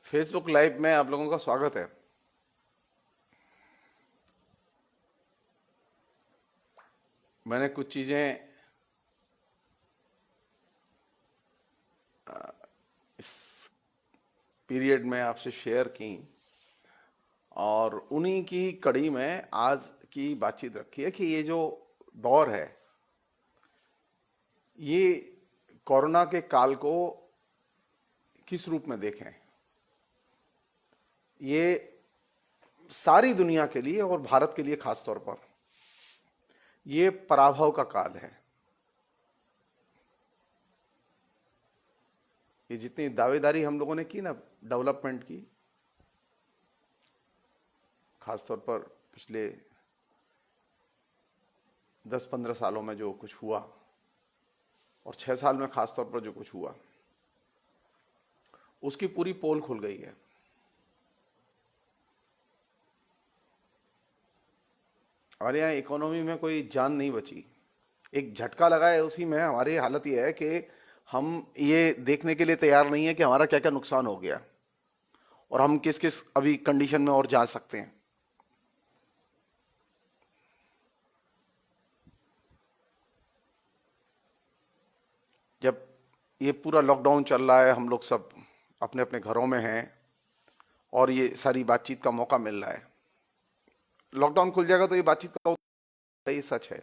Facebook live में आप लोगों का स्वागत है। मैंने कुछ चीजें इस पीरियड में आपसे शेयर की और उन्हीं की कड़ी में आज की बातचीत रखी है कि ये जो दौर है ये कोरोना के काल को किस रूप में देखें। ये सारी दुनिया के लिए और भारत के लिए खास तौर पर ये पराभव का काल है। ये जितनी दावेदारी हम लोगों ने की ना डेवलपमेंट की, खासतौर पर पिछले 10-15 सालों में जो कुछ हुआ और 6 साल में खासतौर पर जो कुछ हुआ, उसकी पूरी पोल खुल गई है। हमारे यहाँ इकोनॉमी में कोई जान नहीं बची। एक झटका लगा है, उसी में हमारी हालत यह है कि हम ये देखने के लिए तैयार नहीं है कि हमारा क्या क्या नुकसान हो गया और हम किस किस अभी कंडीशन में और जा सकते हैं। जब ये पूरा लॉकडाउन चल रहा है, हम लोग सब अपने अपने घरों में हैं और ये सारी बातचीत का मौका मिल रहा है। लॉकडाउन खुल जाएगा तो ये बातचीत का ये सच है।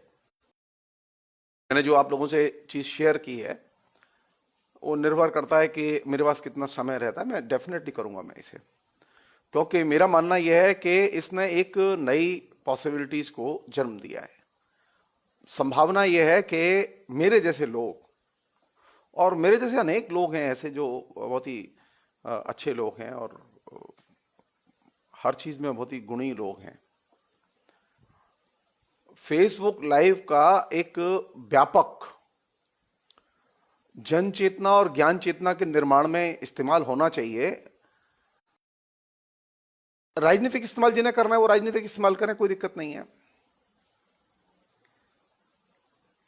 मैंने जो आप लोगों से चीज शेयर की है वो निर्भर करता है कि मेरे पास कितना समय रहता है। मैं डेफिनेटली करूंगा मैं इसे, क्योंकि मेरा मानना यह है कि इसने एक नई पॉसिबिलिटीज को जन्म दिया है। संभावना यह है कि मेरे जैसे लोग और मेरे जैसे अनेक लोग हैं ऐसे जो बहुत ही अच्छे लोग हैं और हर चीज में बहुत ही गुणी लोग हैं, फेसबुक लाइव का एक व्यापक जन चेतना और ज्ञान चेतना के निर्माण में इस्तेमाल होना चाहिए। राजनीतिक इस्तेमाल जिन्हें करना है वो राजनीतिक इस्तेमाल करें, कोई दिक्कत नहीं है।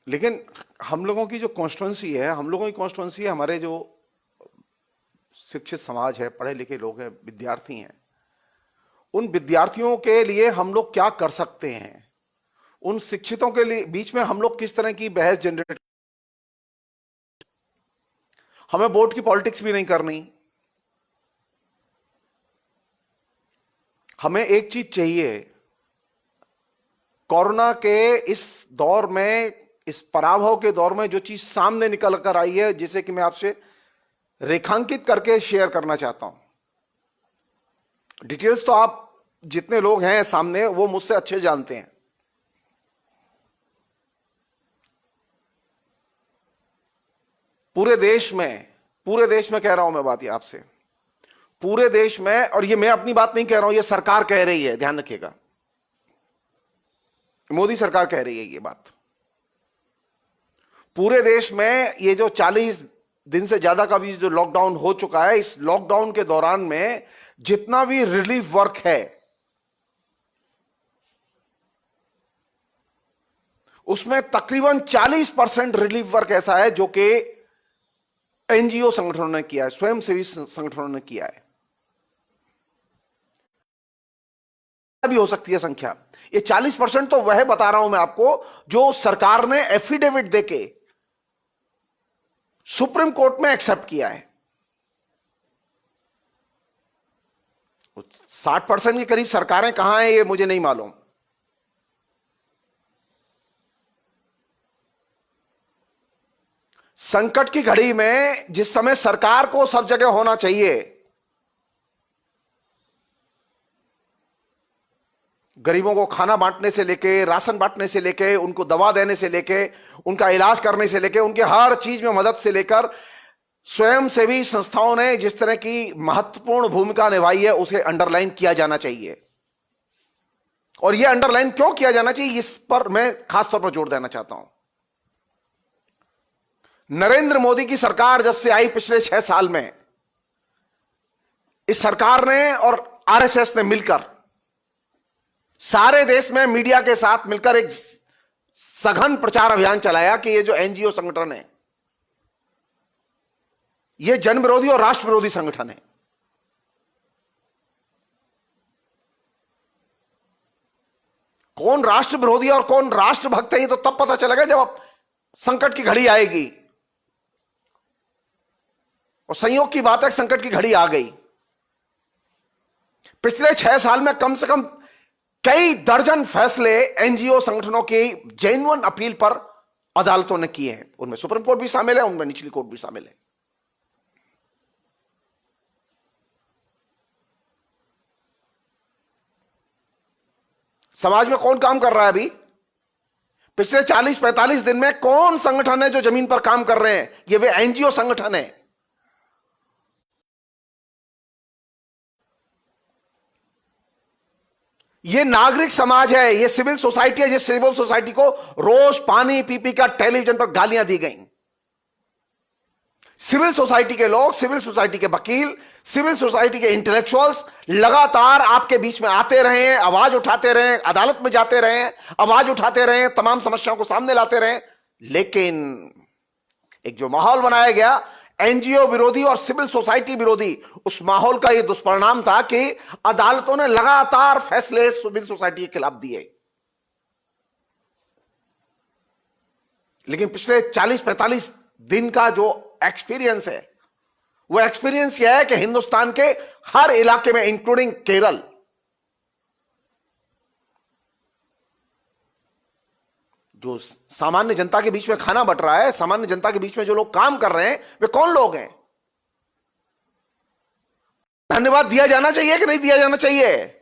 लेकिन हम लोगों की जो कॉन्स्टिट्यूंसी है, हम लोगों की कॉन्स्टिट्यूंसी है, हमारे जो शिक्षित समाज है, पढ़े लिखे लोग हैं, विद्यार्थी हैं, उन विद्यार्थियों के लिए हम लोग क्या कर सकते हैं, उन शिक्षितों के लिए बीच में हम लोग किस तरह की बहस जनरेट। हमें वोट की पॉलिटिक्स भी नहीं करनी। हमें एक चीज चाहिए, कोरोना के इस दौर में, इस पराभव के दौर में जो चीज सामने निकल कर आई है, जिसे कि मैं आपसे रेखांकित करके शेयर करना चाहता हूं। डिटेल्स तो आप जितने लोग हैं सामने वो मुझसे अच्छे जानते हैं। पूरे देश में कह रहा हूं मैं बात ये आपसे, पूरे देश में, और ये मैं अपनी बात नहीं कह रहा हूं, ये सरकार कह रही है, ध्यान रखिएगा, मोदी सरकार कह रही है ये बात। पूरे देश में ये जो 40 दिन से ज्यादा का भी जो लॉकडाउन हो चुका है, इस लॉकडाउन के दौरान में जितना भी रिलीफ वर्क है उसमें तकरीबन 40% रिलीफ वर्क ऐसा है जो कि एनजीओ संगठनों ने किया है, स्वयंसेवी संगठनों ने किया है। भी हो सकती है संख्या, ये 40% तो वह बता रहा हूं मैं आपको जो सरकार ने एफिडेविट देके सुप्रीम कोर्ट में एक्सेप्ट किया है। 60% के करीब सरकारें कहां हैं ये मुझे नहीं मालूम। संकट की घड़ी में जिस समय सरकार को सब जगह होना चाहिए, गरीबों को खाना बांटने से लेके, राशन बांटने से लेके, उनको दवा देने से लेके, उनका इलाज करने से लेके, उनके हर चीज में मदद से लेकर स्वयंसेवी संस्थाओं ने जिस तरह की महत्वपूर्ण भूमिका निभाई है उसे अंडरलाइन किया जाना चाहिए। और यह अंडरलाइन क्यों किया जाना चाहिए, इस पर मैं खासतौर पर जोर देना चाहता हूं। नरेंद्र मोदी की सरकार जब से आई पिछले 6 साल में, इस सरकार ने और आरएसएस ने मिलकर सारे देश में मीडिया के साथ मिलकर एक सघन प्रचार अभियान चलाया कि ये जो एनजीओ संगठन है ये जन विरोधी और राष्ट्र विरोधी संगठन है। कौन राष्ट्र विरोधी और कौन राष्ट्रभक्त है ये तो तब पता चलेगा जब अब संकट की घड़ी आएगी। और संयोग की बात है, संकट की घड़ी आ गई। पिछले 6 साल में कम से कम कई दर्जन फैसले एनजीओ संगठनों की जेन्युइन अपील पर अदालतों ने किए हैं। उनमें सुप्रीम कोर्ट भी शामिल है, उनमें निचली कोर्ट भी शामिल है। समाज में कौन काम कर रहा है अभी? पिछले 40-45 दिन में कौन संगठन है जो जमीन पर काम कर रहे हैं? ये वे एनजीओ संगठन है। ये नागरिक समाज है, ये सिविल सोसाइटी है। जिस सिविल सोसाइटी को रोज पानी पी पी कर टेलीविजन पर गालियां दी गई। सिविल सोसाइटी के लोग, सिविल सोसाइटी के वकील, सिविल सोसाइटी के इंटेलेक्चुअल्स लगातार आपके बीच में आते रहे हैं, आवाज उठाते रहे, अदालत में जाते रहे, आवाज उठाते रहे, तमाम समस्याओं को सामने लाते रहे। लेकिन एक जो माहौल बनाया गया एनजीओ विरोधी और सिविल सोसाइटी विरोधी, उस माहौल का यह दुष्परिणाम था कि अदालतों ने लगातार फैसले सिविल सोसाइटी के खिलाफ दिए। लेकिन पिछले 40-45 दिन का जो एक्सपीरियंस है, वो एक्सपीरियंस यह है कि हिंदुस्तान के हर इलाके में, इंक्लूडिंग केरल, जो सामान्य जनता के बीच में खाना बट रहा है, सामान्य जनता के बीच में जो लोग काम कर रहे हैं, वे कौन लोग हैं? धन्यवाद दिया जाना चाहिए कि नहीं दिया जाना चाहिए?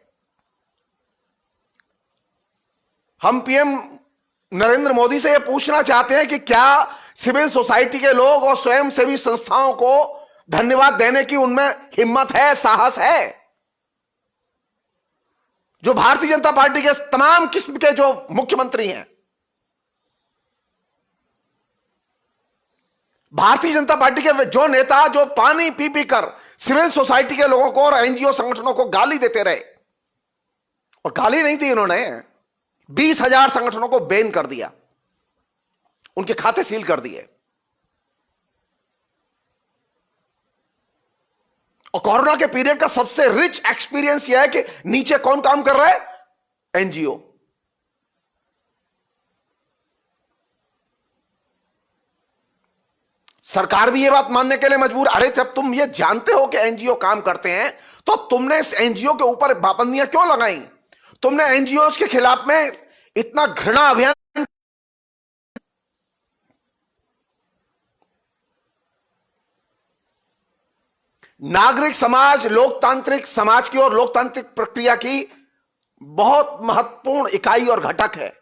हम पीएम नरेंद्र मोदी से यह पूछना चाहते हैं कि क्या सिविल सोसाइटी के लोग और स्वयंसेवी संस्थाओं को धन्यवाद देने की उनमें हिम्मत है, साहस है? जो भारतीय जनता पार्टी के तमाम किस्म के जो मुख्यमंत्री हैं, भारतीय जनता पार्टी के जो नेता जो पानी पी पी कर सिविल सोसाइटी के लोगों को और एनजीओ संगठनों को गाली देते रहे, और गाली नहीं दी उन्होंने, 20,000 संगठनों को बैन कर दिया, उनके खाते सील कर दिए। और कोरोना के पीरियड का सबसे रिच एक्सपीरियंस यह है कि नीचे कौन काम कर रहा है? एनजीओ। सरकार भी यह बात मानने के लिए मजबूर, अरे जब तुम ये जानते हो कि एनजीओ काम करते हैं तो तुमने इस एनजीओ के ऊपर पाबंदियां क्यों लगाई? तुमने एनजीओ के खिलाफ में इतना घृणा अभियान। नागरिक समाज लोकतांत्रिक समाज की और लोकतांत्रिक प्रक्रिया की बहुत महत्वपूर्ण इकाई और घटक है।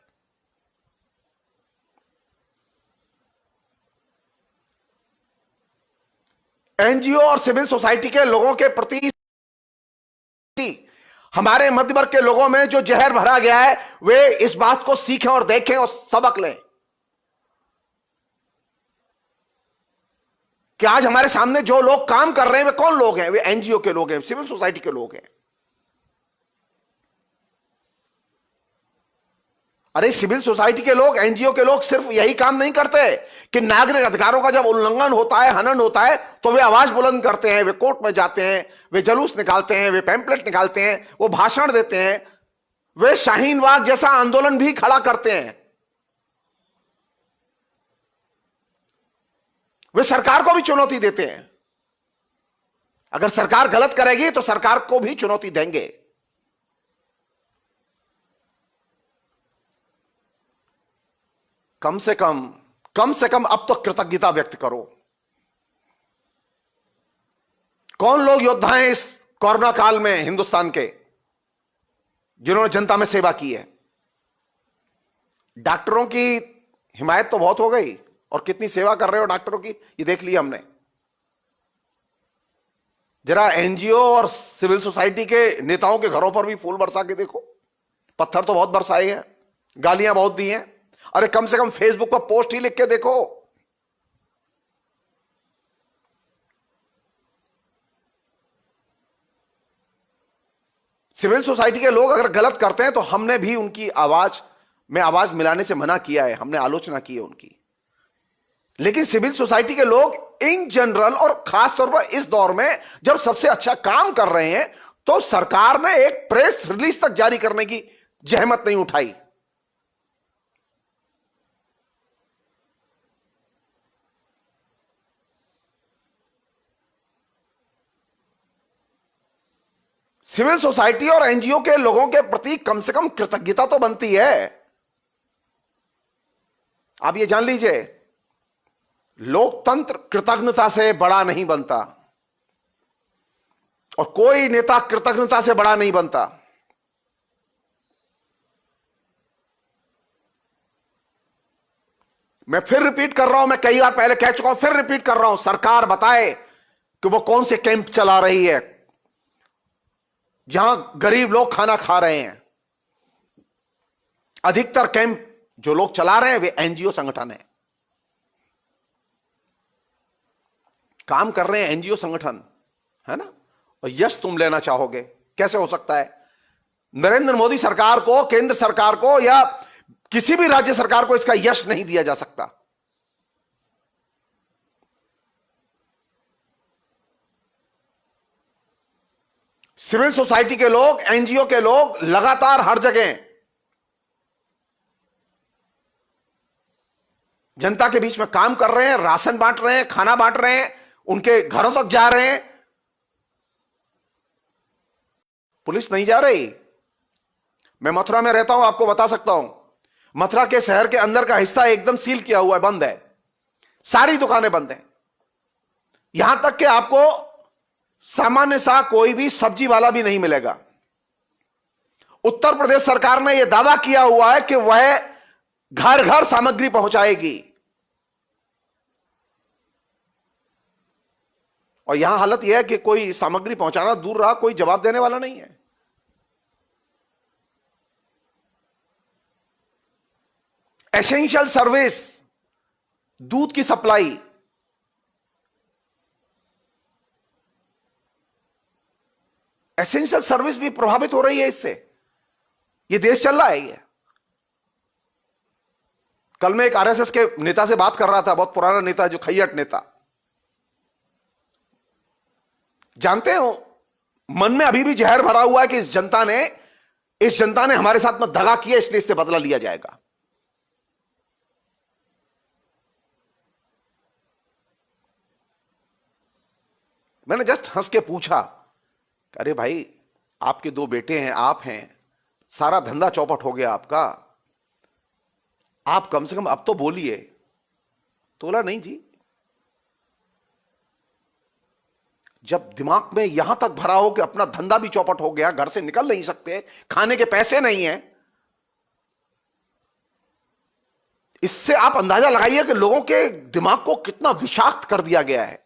एनजीओ और सिविल सोसाइटी के लोगों के प्रति हमारे मध्य वर्ग के लोगों में जो जहर भरा गया है, वे इस बात को सीखें और देखें और सबक लें कि आज हमारे सामने जो लोग काम कर रहे हैं वे कौन लोग हैं? वे एनजीओ के लोग हैं, सिविल सोसाइटी के लोग हैं। अरे सिविल सोसाइटी के लोग, एनजीओ के लोग सिर्फ यही काम नहीं करते कि नागरिक अधिकारों का जब उल्लंघन होता है, हनन होता है, तो वे आवाज बुलंद करते हैं, वे कोर्ट में जाते हैं, वे जुलूस निकालते हैं, वे पैम्पलेट निकालते हैं, वो भाषण देते हैं, वे शाहीन बाग जैसा आंदोलन भी खड़ा करते हैं। वे सरकार को भी चुनौती देते हैं। अगर सरकार गलत करेगी तो सरकार को भी चुनौती देंगे। कम से कम अब तो कृतज्ञता व्यक्त करो। कौन लोग योद्धा हैं इस कोरोना काल में हिंदुस्तान के, जिन्होंने जनता में सेवा की है? डॉक्टरों की हिमायत तो बहुत हो गई, और कितनी सेवा कर रहे हो डॉक्टरों की ये देख लिया हमने। जरा एनजीओ और सिविल सोसाइटी के नेताओं के घरों पर भी फूल बरसा के देखो। पत्थर तो बहुत बरसाए हैं, गालियां बहुत दी हैं। अरे कम से कम फेसबुक पर पोस्ट ही लिख के देखो। सिविल सोसाइटी के लोग अगर गलत करते हैं तो हमने भी उनकी आवाज में आवाज मिलाने से मना किया है, हमने आलोचना की है उनकी। लेकिन सिविल सोसाइटी के लोग इन जनरल और खास तौर पर इस दौर में जब सबसे अच्छा काम कर रहे हैं, तो सरकार ने एक प्रेस रिलीज तक जारी करने की जहमत नहीं उठाई। सिविल सोसाइटी और एनजीओ के लोगों के प्रति कम से कम कृतज्ञता तो बनती है। आप ये जान लीजिए, लोकतंत्र कृतज्ञता से बड़ा नहीं बनता और कोई नेता कृतज्ञता से बड़ा नहीं बनता। मैं फिर रिपीट कर रहा हूं, मैं कई बार पहले कह चुका हूं, फिर रिपीट कर रहा हूं, सरकार बताए कि वो कौन से कैंप चला रही है जहां गरीब लोग खाना खा रहे हैं। अधिकतर कैंप जो लोग चला रहे हैं वे एनजीओ संगठन है, काम कर रहे हैं एनजीओ संगठन, है ना। और यश तुम लेना चाहोगे, कैसे हो सकता है? नरेंद्र मोदी सरकार को, केंद्र सरकार को या किसी भी राज्य सरकार को इसका यश नहीं दिया जा सकता। सिविल सोसाइटी के लोग, एनजीओ के लोग लगातार हर जगह जनता के बीच में काम कर रहे हैं, राशन बांट रहे हैं, खाना बांट रहे हैं, उनके घरों तक जा रहे हैं। पुलिस नहीं जा रही। मैं मथुरा में रहता हूं, आपको बता सकता हूं, मथुरा के शहर के अंदर का हिस्सा एकदम सील किया हुआ है, बंद है, सारी दुकानें बंद हैं। यहां तक कि आपको सामान्य सा कोई भी सब्जी वाला भी नहीं मिलेगा। उत्तर प्रदेश सरकार ने यह दावा किया हुआ है कि वह घर घर सामग्री पहुंचाएगी, और यहां हालत यह है कि कोई सामग्री पहुंचाना दूर रहा, कोई जवाब देने वाला नहीं है। एसेंशियल सर्विस, दूध की सप्लाई, एसेंशियल सर्विस भी प्रभावित हो रही है इससे। ये देश चल रहा है ये। कल मैं एक आरएसएस के नेता से बात कर रहा था, बहुत पुराना नेता, जो खैयट नेता। जानते हो, मन में अभी भी जहर भरा हुआ है कि इस जनता ने हमारे साथ में दगा किया, इसलिए इससे बदला लिया जाएगा। मैंने जस्ट हंस के पूछा, अरे भाई, आपके दो बेटे हैं, आप हैं, सारा धंधा चौपट हो गया आपका, आप कम से कम अब तो बोलिए। तो बोला, नहीं जी, जब दिमाग में यहां तक भरा हो कि अपना धंधा भी चौपट हो गया, घर से निकल नहीं सकते, खाने के पैसे नहीं हैं, इससे आप अंदाजा लगाइए कि लोगों के दिमाग को कितना विषाक्त कर दिया गया है।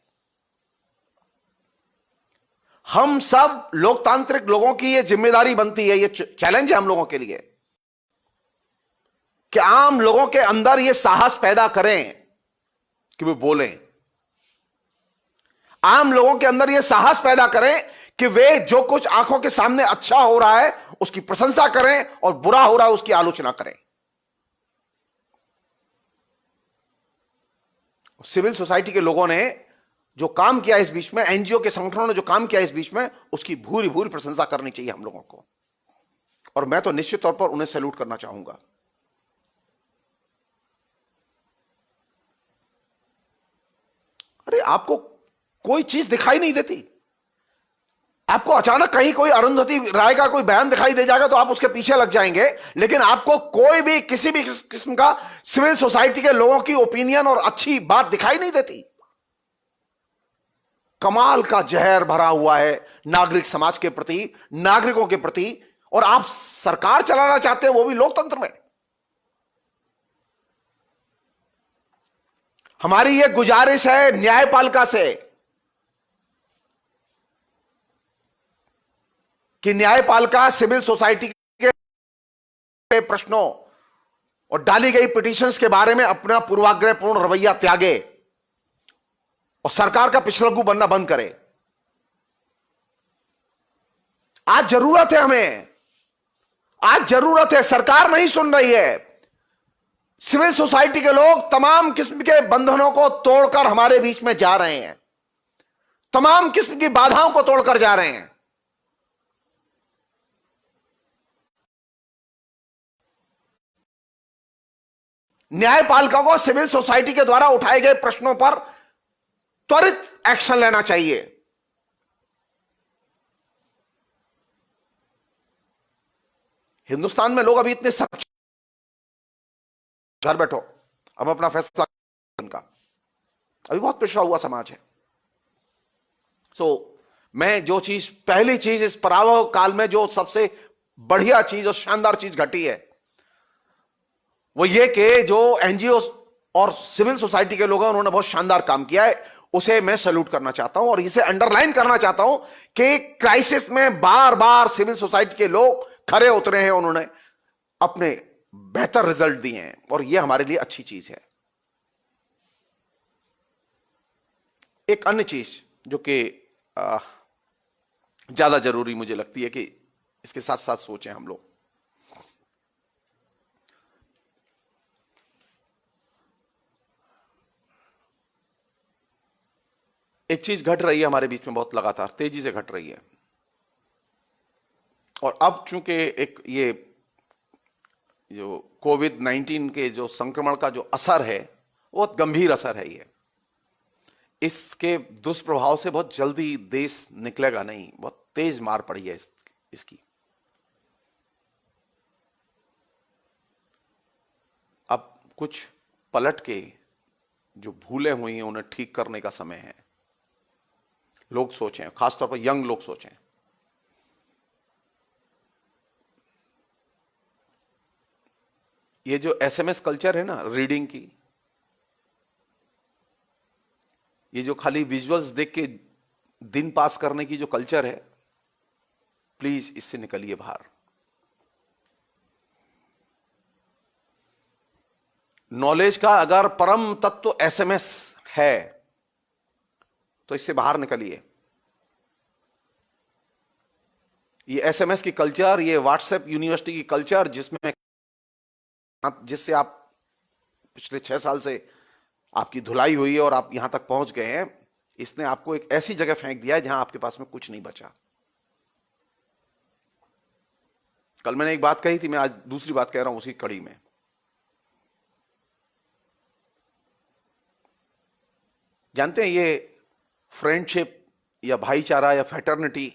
हम सब लोकतांत्रिक लोगों की यह जिम्मेदारी बनती है, यह चैलेंज है हम लोगों के लिए कि आम लोगों के अंदर यह साहस पैदा करें कि वे बोलें। आम लोगों के अंदर यह साहस पैदा करें कि वे जो कुछ आंखों के सामने अच्छा हो रहा है उसकी प्रशंसा करें और बुरा हो रहा है उसकी आलोचना करें। सिविल सोसाइटी के लोगों ने जो काम किया इस बीच में, एनजीओ के संगठनों ने जो काम किया इस बीच में, उसकी भूरी भूरी प्रशंसा करनी चाहिए हम लोगों को, और मैं तो निश्चित तौर पर उन्हें सैल्यूट करना चाहूंगा। अरे आपको कोई चीज दिखाई नहीं देती? आपको अचानक कहीं कोई अरुंधति राय का कोई बयान दिखाई दे जाएगा तो आप उसके पीछे लग जाएंगे, लेकिन आपको कोई भी किसी भी किस्म का सिविल सोसाइटी के लोगों की ओपिनियन और अच्छी बात दिखाई नहीं देती। कमाल का जहर भरा हुआ है नागरिक समाज के प्रति, नागरिकों के प्रति, और आप सरकार चलाना चाहते हैं, वो भी लोकतंत्र में। हमारी यह गुजारिश है न्यायपालिका से कि न्यायपालिका सिविल सोसाइटी के प्रश्नों और डाली गई पिटीशंस के बारे में अपना पूर्वाग्रहपूर्ण रवैया त्यागे और सरकार का पिछलग्गू बनना बंद करे। आज जरूरत है हमें, आज जरूरत है। सरकार नहीं सुन रही है। सिविल सोसाइटी के लोग तमाम किस्म के बंधनों को तोड़कर हमारे बीच में जा रहे हैं, तमाम किस्म की बाधाओं को तोड़कर जा रहे हैं। न्यायपालिका को सिविल सोसाइटी के द्वारा उठाए गए प्रश्नों पर त्वरित एक्शन लेना चाहिए। हिंदुस्तान में लोग अभी इतने सक्षम, घर बैठो अब अपना फैसला का, अभी बहुत पिछड़ा हुआ समाज है। मैं जो चीज, पहली चीज इस पराभव काल में जो सबसे बढ़िया चीज और शानदार चीज घटी है वो ये कि जो एनजीओ और सिविल सोसाइटी के लोग हैं उन्होंने बहुत शानदार काम किया है, उसे मैं सैल्यूट करना चाहता हूं और इसे अंडरलाइन करना चाहता हूं कि क्राइसिस में बार बार सिविल सोसाइटी के लोग खरे उतरे हैं, उन्होंने अपने बेहतर रिजल्ट दिए हैं और यह हमारे लिए अच्छी चीज है। एक अन्य चीज जो कि ज्यादा जरूरी मुझे लगती है कि इसके साथ साथ सोचें हम लोग, एक चीज घट रही है हमारे बीच में, बहुत लगातार तेजी से घट रही है और अब चूंकि एक ये जो कोविड-19 के जो संक्रमण का जो असर है बहुत गंभीर असर है, ये इसके दुष्प्रभाव से बहुत जल्दी देश निकलेगा नहीं, बहुत तेज मार पड़ी है इसकी। अब कुछ पलट के जो भूलें हुई हैं उन्हें ठीक करने का समय है। लोग सोचें, खासतौर पर यंग लोग सोचें। ये जो एसएमएस कल्चर है ना रीडिंग की, ये जो खाली विजुअल्स देख के दिन पास करने की जो कल्चर है, प्लीज इससे निकलिए बाहर। नॉलेज का अगर परम तत्व एसएमएस है तो इससे बाहर निकलिए। ये एसएमएस की कल्चर, ये व्हाट्सएप यूनिवर्सिटी की कल्चर जिससे आप पिछले 6 साल से आपकी धुलाई हुई है और आप यहां तक पहुंच गए हैं, इसने आपको एक ऐसी जगह फेंक दिया है जहां आपके पास में कुछ नहीं बचा। कल मैंने एक बात कही थी, मैं आज दूसरी बात कह रहा हूं उसी कड़ी में। जानते हैं ये फ्रेंडशिप या भाईचारा या फ्रेटर्निटी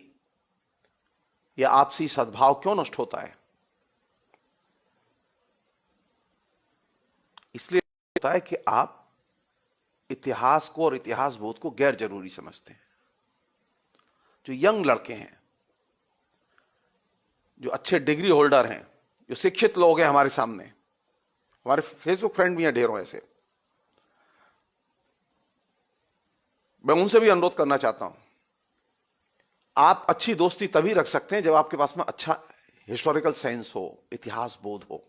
या आपसी सद्भाव क्यों नष्ट होता है? इसलिए होता है कि आप इतिहास को और इतिहास बोध को गैर जरूरी समझते हैं। जो यंग लड़के हैं, जो अच्छे डिग्री होल्डर हैं, जो शिक्षित लोग हैं हमारे सामने, हमारे फेसबुक फ्रेंड भी हैं ढेरों ऐसे, मैं उनसे भी अनुरोध करना चाहता हूं, आप अच्छी दोस्ती तभी रख सकते हैं जब आपके पास में अच्छा हिस्टोरिकल सेंस हो, इतिहास बोध हो।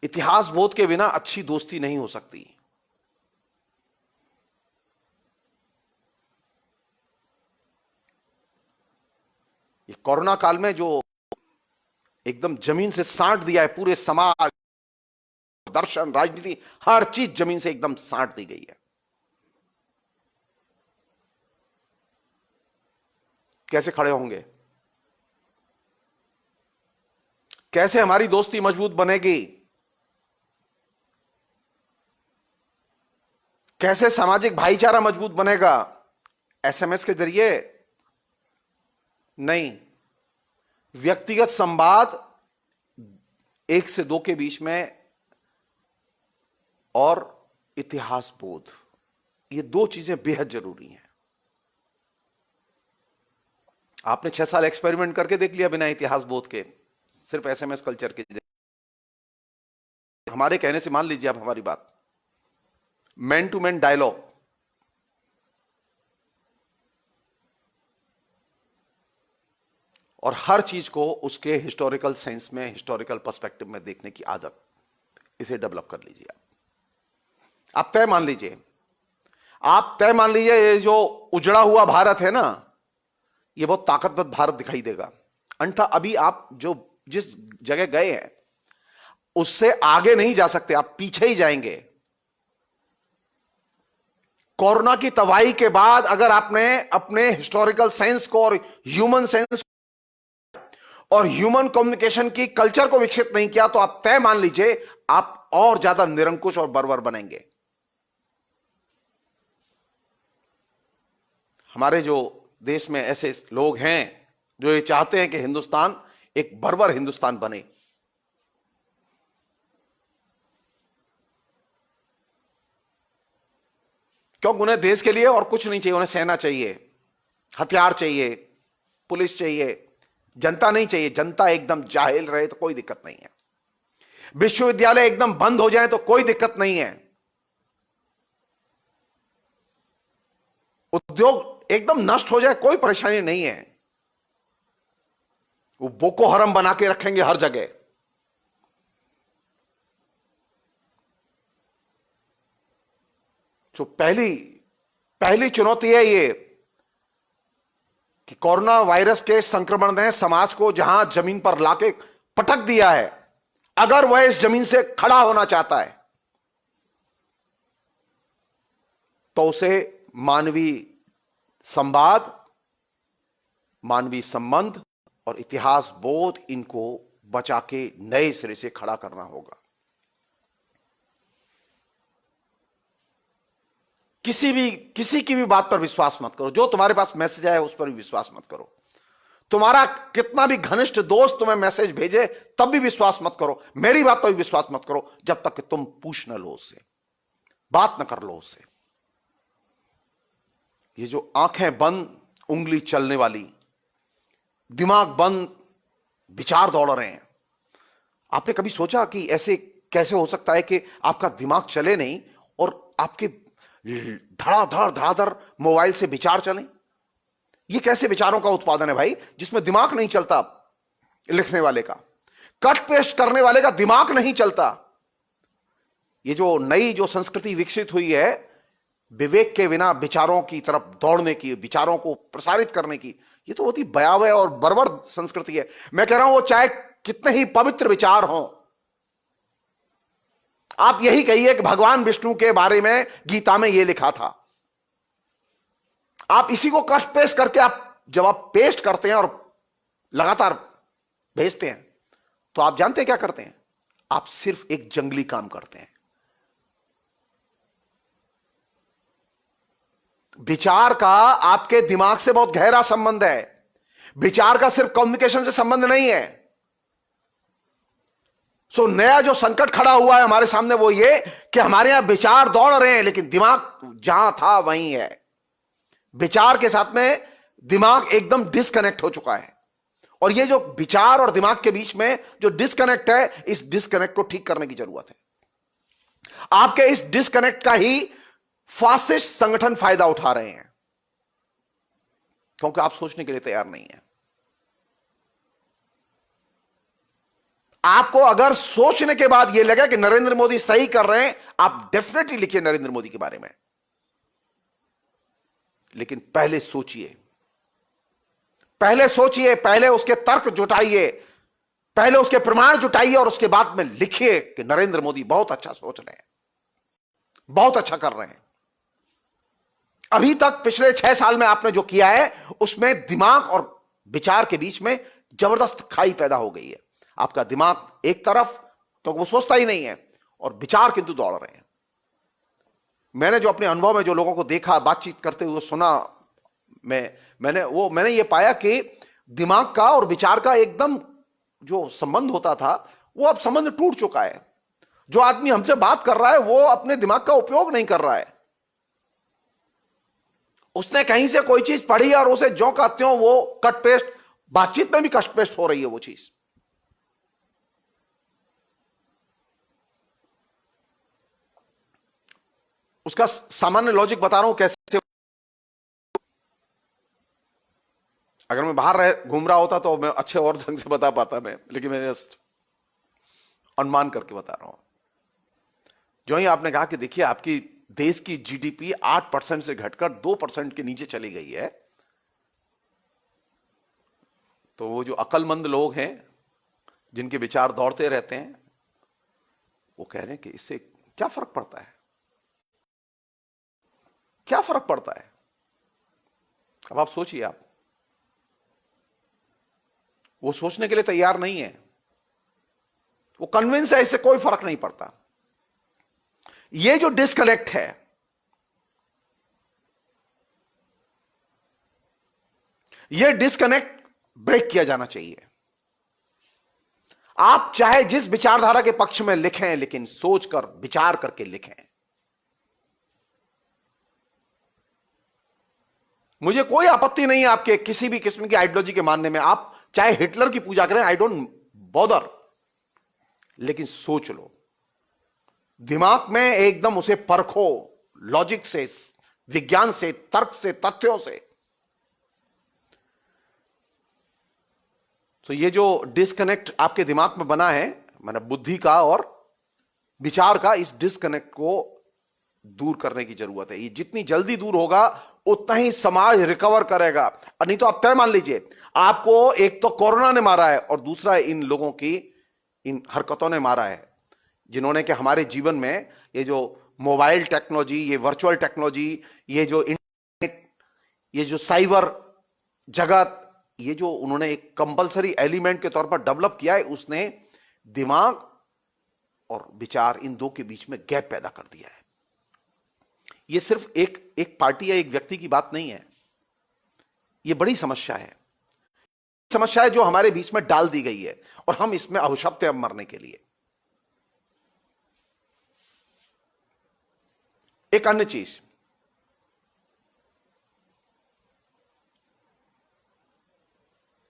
इतिहास बोध के बिना अच्छी दोस्ती नहीं हो सकती। ये कोरोना काल में जो एकदम जमीन से साट दिया है पूरे समाज, दर्शन, राजनीति, हर चीज जमीन से एकदम साट दी गई है। कैसे खड़े होंगे? कैसे हमारी दोस्ती मजबूत बनेगी? कैसे सामाजिक भाईचारा मजबूत बनेगा? एसएमएस के जरिए नहीं, व्यक्तिगत संवाद 1 से 2 के बीच में और इतिहास बोध, ये 2 चीजें बेहद जरूरी हैं। आपने 6 साल एक्सपेरिमेंट करके देख लिया बिना इतिहास बोध के, सिर्फ एसएमएस कल्चर के। हमारे कहने से मान लीजिए आप हमारी बात, मैन टू मैन डायलॉग, और हर चीज को उसके हिस्टोरिकल सेंस में, हिस्टोरिकल पर्सपेक्टिव में देखने की आदत, इसे डेवलप कर लीजिए। आप तय मान लीजिए, आप तय मान लीजिए, ये जो उजड़ा हुआ भारत है ना, ये बहुत ताकतवर भारत दिखाई देगा। अन्यथा अभी आप जो जिस जगह गए हैं उससे आगे नहीं जा सकते, आप पीछे ही जाएंगे। कोरोना की तबाही के बाद अगर आपने अपने हिस्टोरिकल सेंस को और ह्यूमन सेंस और ह्यूमन कम्युनिकेशन की कल्चर को विकसित नहीं किया, तो आप तय मान लीजिए आप और ज्यादा निरंकुश और बर्बर बनेंगे। हमारे जो देश में ऐसे लोग हैं जो ये चाहते हैं कि हिंदुस्तान एक बर्बर हिंदुस्तान बने। क्योंकि उन्हें देश के लिए और कुछ नहीं चाहिए, उन्हें सेना चाहिए, हथियार चाहिए, पुलिस चाहिए, जनता नहीं चाहिए। जनता एकदम जाहिल रहे तो कोई दिक्कत नहीं है, विश्वविद्यालय एकदम बंद हो जाए तो कोई दिक्कत नहीं है, उद्योग एकदम नष्ट हो जाए कोई परेशानी नहीं है। वो बोको हरम बना के रखेंगे हर जगह। तो पहली पहली चुनौती है ये कि कोरोना वायरस के संक्रमण ने समाज को जहां जमीन पर लाके पटक दिया है, अगर वह इस जमीन से खड़ा होना चाहता है तो उसे मानवीय संवाद, मानवीय संबंध और इतिहास बोध, इनको बचा के नए सिरे से खड़ा करना होगा। किसी की भी बात पर विश्वास मत करो। जो तुम्हारे पास मैसेज आया उस पर भी विश्वास मत करो। तुम्हारा कितना भी घनिष्ठ दोस्त तुम्हें मैसेज भेजे तब भी विश्वास मत करो। मेरी बात पर भी विश्वास मत करो जब तक कि तुम पूछ न लो उससे, बात न कर लो उससे। ये जो आंखें बंद उंगली चलने वाली, दिमाग बंद विचार दौड़ रहे हैं, आपने कभी सोचा कि ऐसे कैसे हो सकता है कि आपका दिमाग चले नहीं और आपके धड़ाधड़ धड़ाधड़ मोबाइल से विचार चलें? ये कैसे विचारों का उत्पादन है भाई, जिसमें दिमाग नहीं चलता? लिखने वाले का, कट पेस्ट करने वाले का दिमाग नहीं चलता। ये जो नई जो संस्कृति विकसित हुई है, विवेक के बिना विचारों की तरफ दौड़ने की, विचारों को प्रसारित करने की, ये तो बहुत ही भयावह और बर्बर संस्कृति है। मैं कह रहा हूं वो चाहे कितने ही पवित्र विचार हों। आप यही कहिए कि भगवान विष्णु के बारे में गीता में यह लिखा था, आप इसी को कट पेस्ट करके जब आप पेस्ट करते हैं और लगातार भेजते हैं तो आप जानते हैं क्या करते हैं? आप सिर्फ एक जंगली काम करते हैं। विचार का आपके दिमाग से बहुत गहरा संबंध है। विचार का सिर्फ कम्युनिकेशन से संबंध नहीं है। नया जो संकट खड़ा हुआ है हमारे सामने वो ये कि हमारे यहां विचार दौड़ रहे हैं लेकिन दिमाग जहां था वहीं है। विचार के साथ में दिमाग एकदम डिस्कनेक्ट हो चुका है। और ये जो विचार और दिमाग के बीच में जो डिस्कनेक्ट है, इस डिस्कनेक्ट को ठीक करने की जरूरत है। आपके इस डिस्कनेक्ट का ही फासिस्ट संगठन फायदा उठा रहे हैं, क्योंकि आप सोचने के लिए तैयार नहीं है। आपको अगर सोचने के बाद यह लगे कि नरेंद्र मोदी सही कर रहे हैं, आप डेफिनेटली लिखिए नरेंद्र मोदी के बारे में, लेकिन पहले सोचिए, पहले उसके तर्क जुटाइए, पहले उसके प्रमाण जुटाइए और उसके बाद में लिखिए कि नरेंद्र मोदी बहुत अच्छा सोच रहे हैं, बहुत अच्छा कर रहे हैं। अभी तक पिछले 6 साल में आपने जो किया है उसमें दिमाग और विचार के बीच में जबरदस्त खाई पैदा हो गई है। आपका दिमाग एक तरफ तो वो सोचता ही नहीं है और विचार किंतु दौड़ रहे हैं। मैंने जो अपने अनुभव में जो लोगों को देखा, बातचीत करते हुए सुना, मैंने ये पाया कि दिमाग का और विचार का एकदम जो संबंध होता था वो अब संबंध टूट चुका है। जो आदमी हमसे बात कर रहा है वो अपने दिमाग का उपयोग नहीं कर रहा है। उसने कहीं से कोई चीज पढ़ी और उसे ज्यों का त्यों वो कट पेस्ट, बातचीत में भी कट पेस्ट हो रही है वो चीज। उसका सामान्य लॉजिक बता रहा हूं कैसे। अगर मैं बाहर घूम रहा होता तो मैं अच्छे और ढंग से बता पाता मैं, लेकिन मैं जस्ट अनुमान करके बता रहा हूं। जो ही आपने कहा कि देखिए आपकी देश की जीडीपी 8% से घटकर 2% के नीचे चली गई है, तो वो जो अक्लमंद लोग हैं जिनके विचार दौड़ते रहते हैं वो कह रहे हैं कि इससे क्या फर्क पड़ता है, क्या फर्क पड़ता है। अब आप सोचिए, आप वो सोचने के लिए तैयार नहीं है, वो कन्विंस है इससे कोई फर्क नहीं पड़ता। ये जो डिस्कनेक्ट है, ये डिस्कनेक्ट ब्रेक किया जाना चाहिए। आप चाहे जिस विचारधारा के पक्ष में लिखें, लेकिन सोचकर विचार करके लिखें। मुझे कोई आपत्ति नहीं है आपके किसी भी किस्म की आइडियोलॉजी के मानने में, आप चाहे हिटलर की पूजा करें, आई डोंट बॉदर, लेकिन सोच लो, दिमाग में एकदम उसे परखो, लॉजिक से, विज्ञान से, तर्क से, तथ्यों से। तो ये जो डिस्कनेक्ट आपके दिमाग में बना है, मैंने बुद्धि का और विचार का, इस डिस्कनेक्ट को दूर करने की जरूरत है। ये जितनी जल्दी दूर होगा उतना ही समाज रिकवर करेगा। और नहीं तो आप तय मान लीजिए, आपको एक तो कोरोना ने मारा है और दूसरा इन लोगों की इन हरकतों ने मारा है, जिन्होंने कि हमारे जीवन में ये जो मोबाइल टेक्नोलॉजी, ये वर्चुअल टेक्नोलॉजी, ये जो इंटरनेट, ये जो साइबर जगत, ये जो उन्होंने एक कंपलसरी एलिमेंट के तौर पर डेवलप किया है, उसने दिमाग और विचार इन दो के बीच में गैप पैदा कर दिया है। ये सिर्फ एक पार्टी या एक व्यक्ति की बात नहीं है, ये बड़ी समस्या है। समस्या है जो हमारे बीच में डाल दी गई है और हम इसमें अभिशप्त हैं अब मरने के लिए। एक अन्य चीज,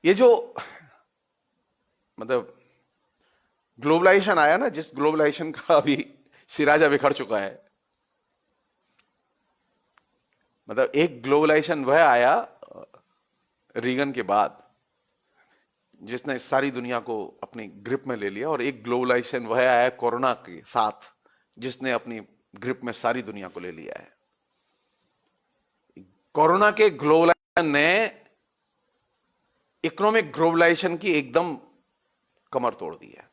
ये जो मतलब ग्लोबलाइजेशन आया ना, जिस ग्लोबलाइजेशन का अभी सिराजा बिखर चुका है, मतलब एक ग्लोबलाइजेशन वह आया रीगन के बाद जिसने सारी दुनिया को अपनी ग्रिप में ले लिया, और एक ग्लोबलाइजेशन वह आया कोरोना के साथ जिसने अपनी ग्रिप में सारी दुनिया को ले लिया है। कोरोना के ग्लोबलाइजेशन ने इकोनॉमिक ग्लोबलाइजेशन की एकदम कमर तोड़ दी है।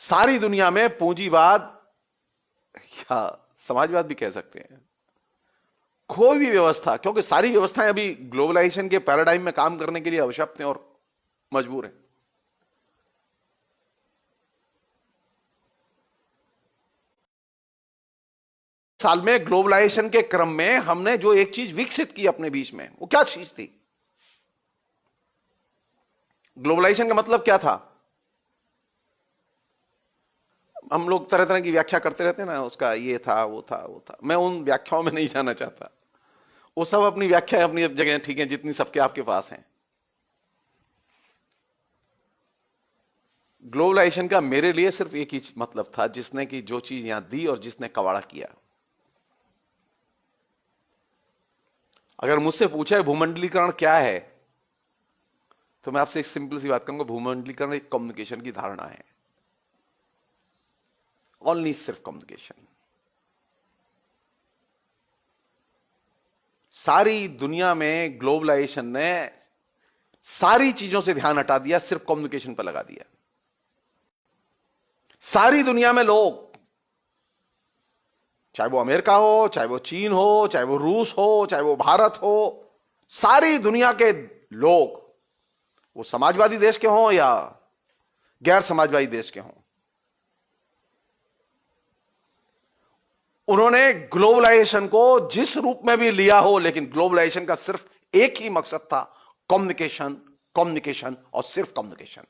सारी दुनिया में पूंजीवाद या समाजवाद भी कह सकते हैं, कोई भी व्यवस्था, क्योंकि सारी व्यवस्थाएं अभी ग्लोबलाइजेशन के पैराडाइम में काम करने के लिए आवश्यक हैं और मजबूर हैं। साल में ग्लोबलाइजेशन के क्रम में हमने जो एक चीज विकसित की अपने बीच में, वो क्या चीज थी? ग्लोबलाइजेशन का मतलब क्या था? हम लोग तरह तरह की व्याख्या करते रहते हैं ना, उसका ये था, वो था, वो था। मैं उन व्याख्याओं में नहीं जाना चाहता, वो सब अपनी व्याख्या अपनी जगह ठीक है, जितनी सबके आपके पास हैं। ग्लोबलाइजेशन का मेरे लिए सिर्फ एक ही मतलब था, जिसने की जो चीज यहां दी और जिसने कवाड़ा किया। अगर मुझसे पूछा है भूमंडलीकरण क्या है, तो मैं आपसे एक सिंपल सी बात करूंगा, भूमंडलीकरण एक कम्युनिकेशन की धारणा है, ओनली सिर्फ कम्युनिकेशन। सारी दुनिया में ग्लोबलाइजेशन ने सारी चीजों से ध्यान हटा दिया, सिर्फ कम्युनिकेशन पर लगा दिया। सारी दुनिया में लोग, चाहे वो अमेरिका हो, चाहे वो चीन हो, चाहे वो रूस हो, चाहे वो भारत हो, सारी दुनिया के लोग, वो समाजवादी देश के हों या गैर समाजवादी देश के हों, उन्होंने ग्लोबलाइजेशन को जिस रूप में भी लिया हो, लेकिन ग्लोबलाइजेशन का सिर्फ एक ही मकसद था, कम्युनिकेशन, कम्युनिकेशन और सिर्फ कम्युनिकेशन।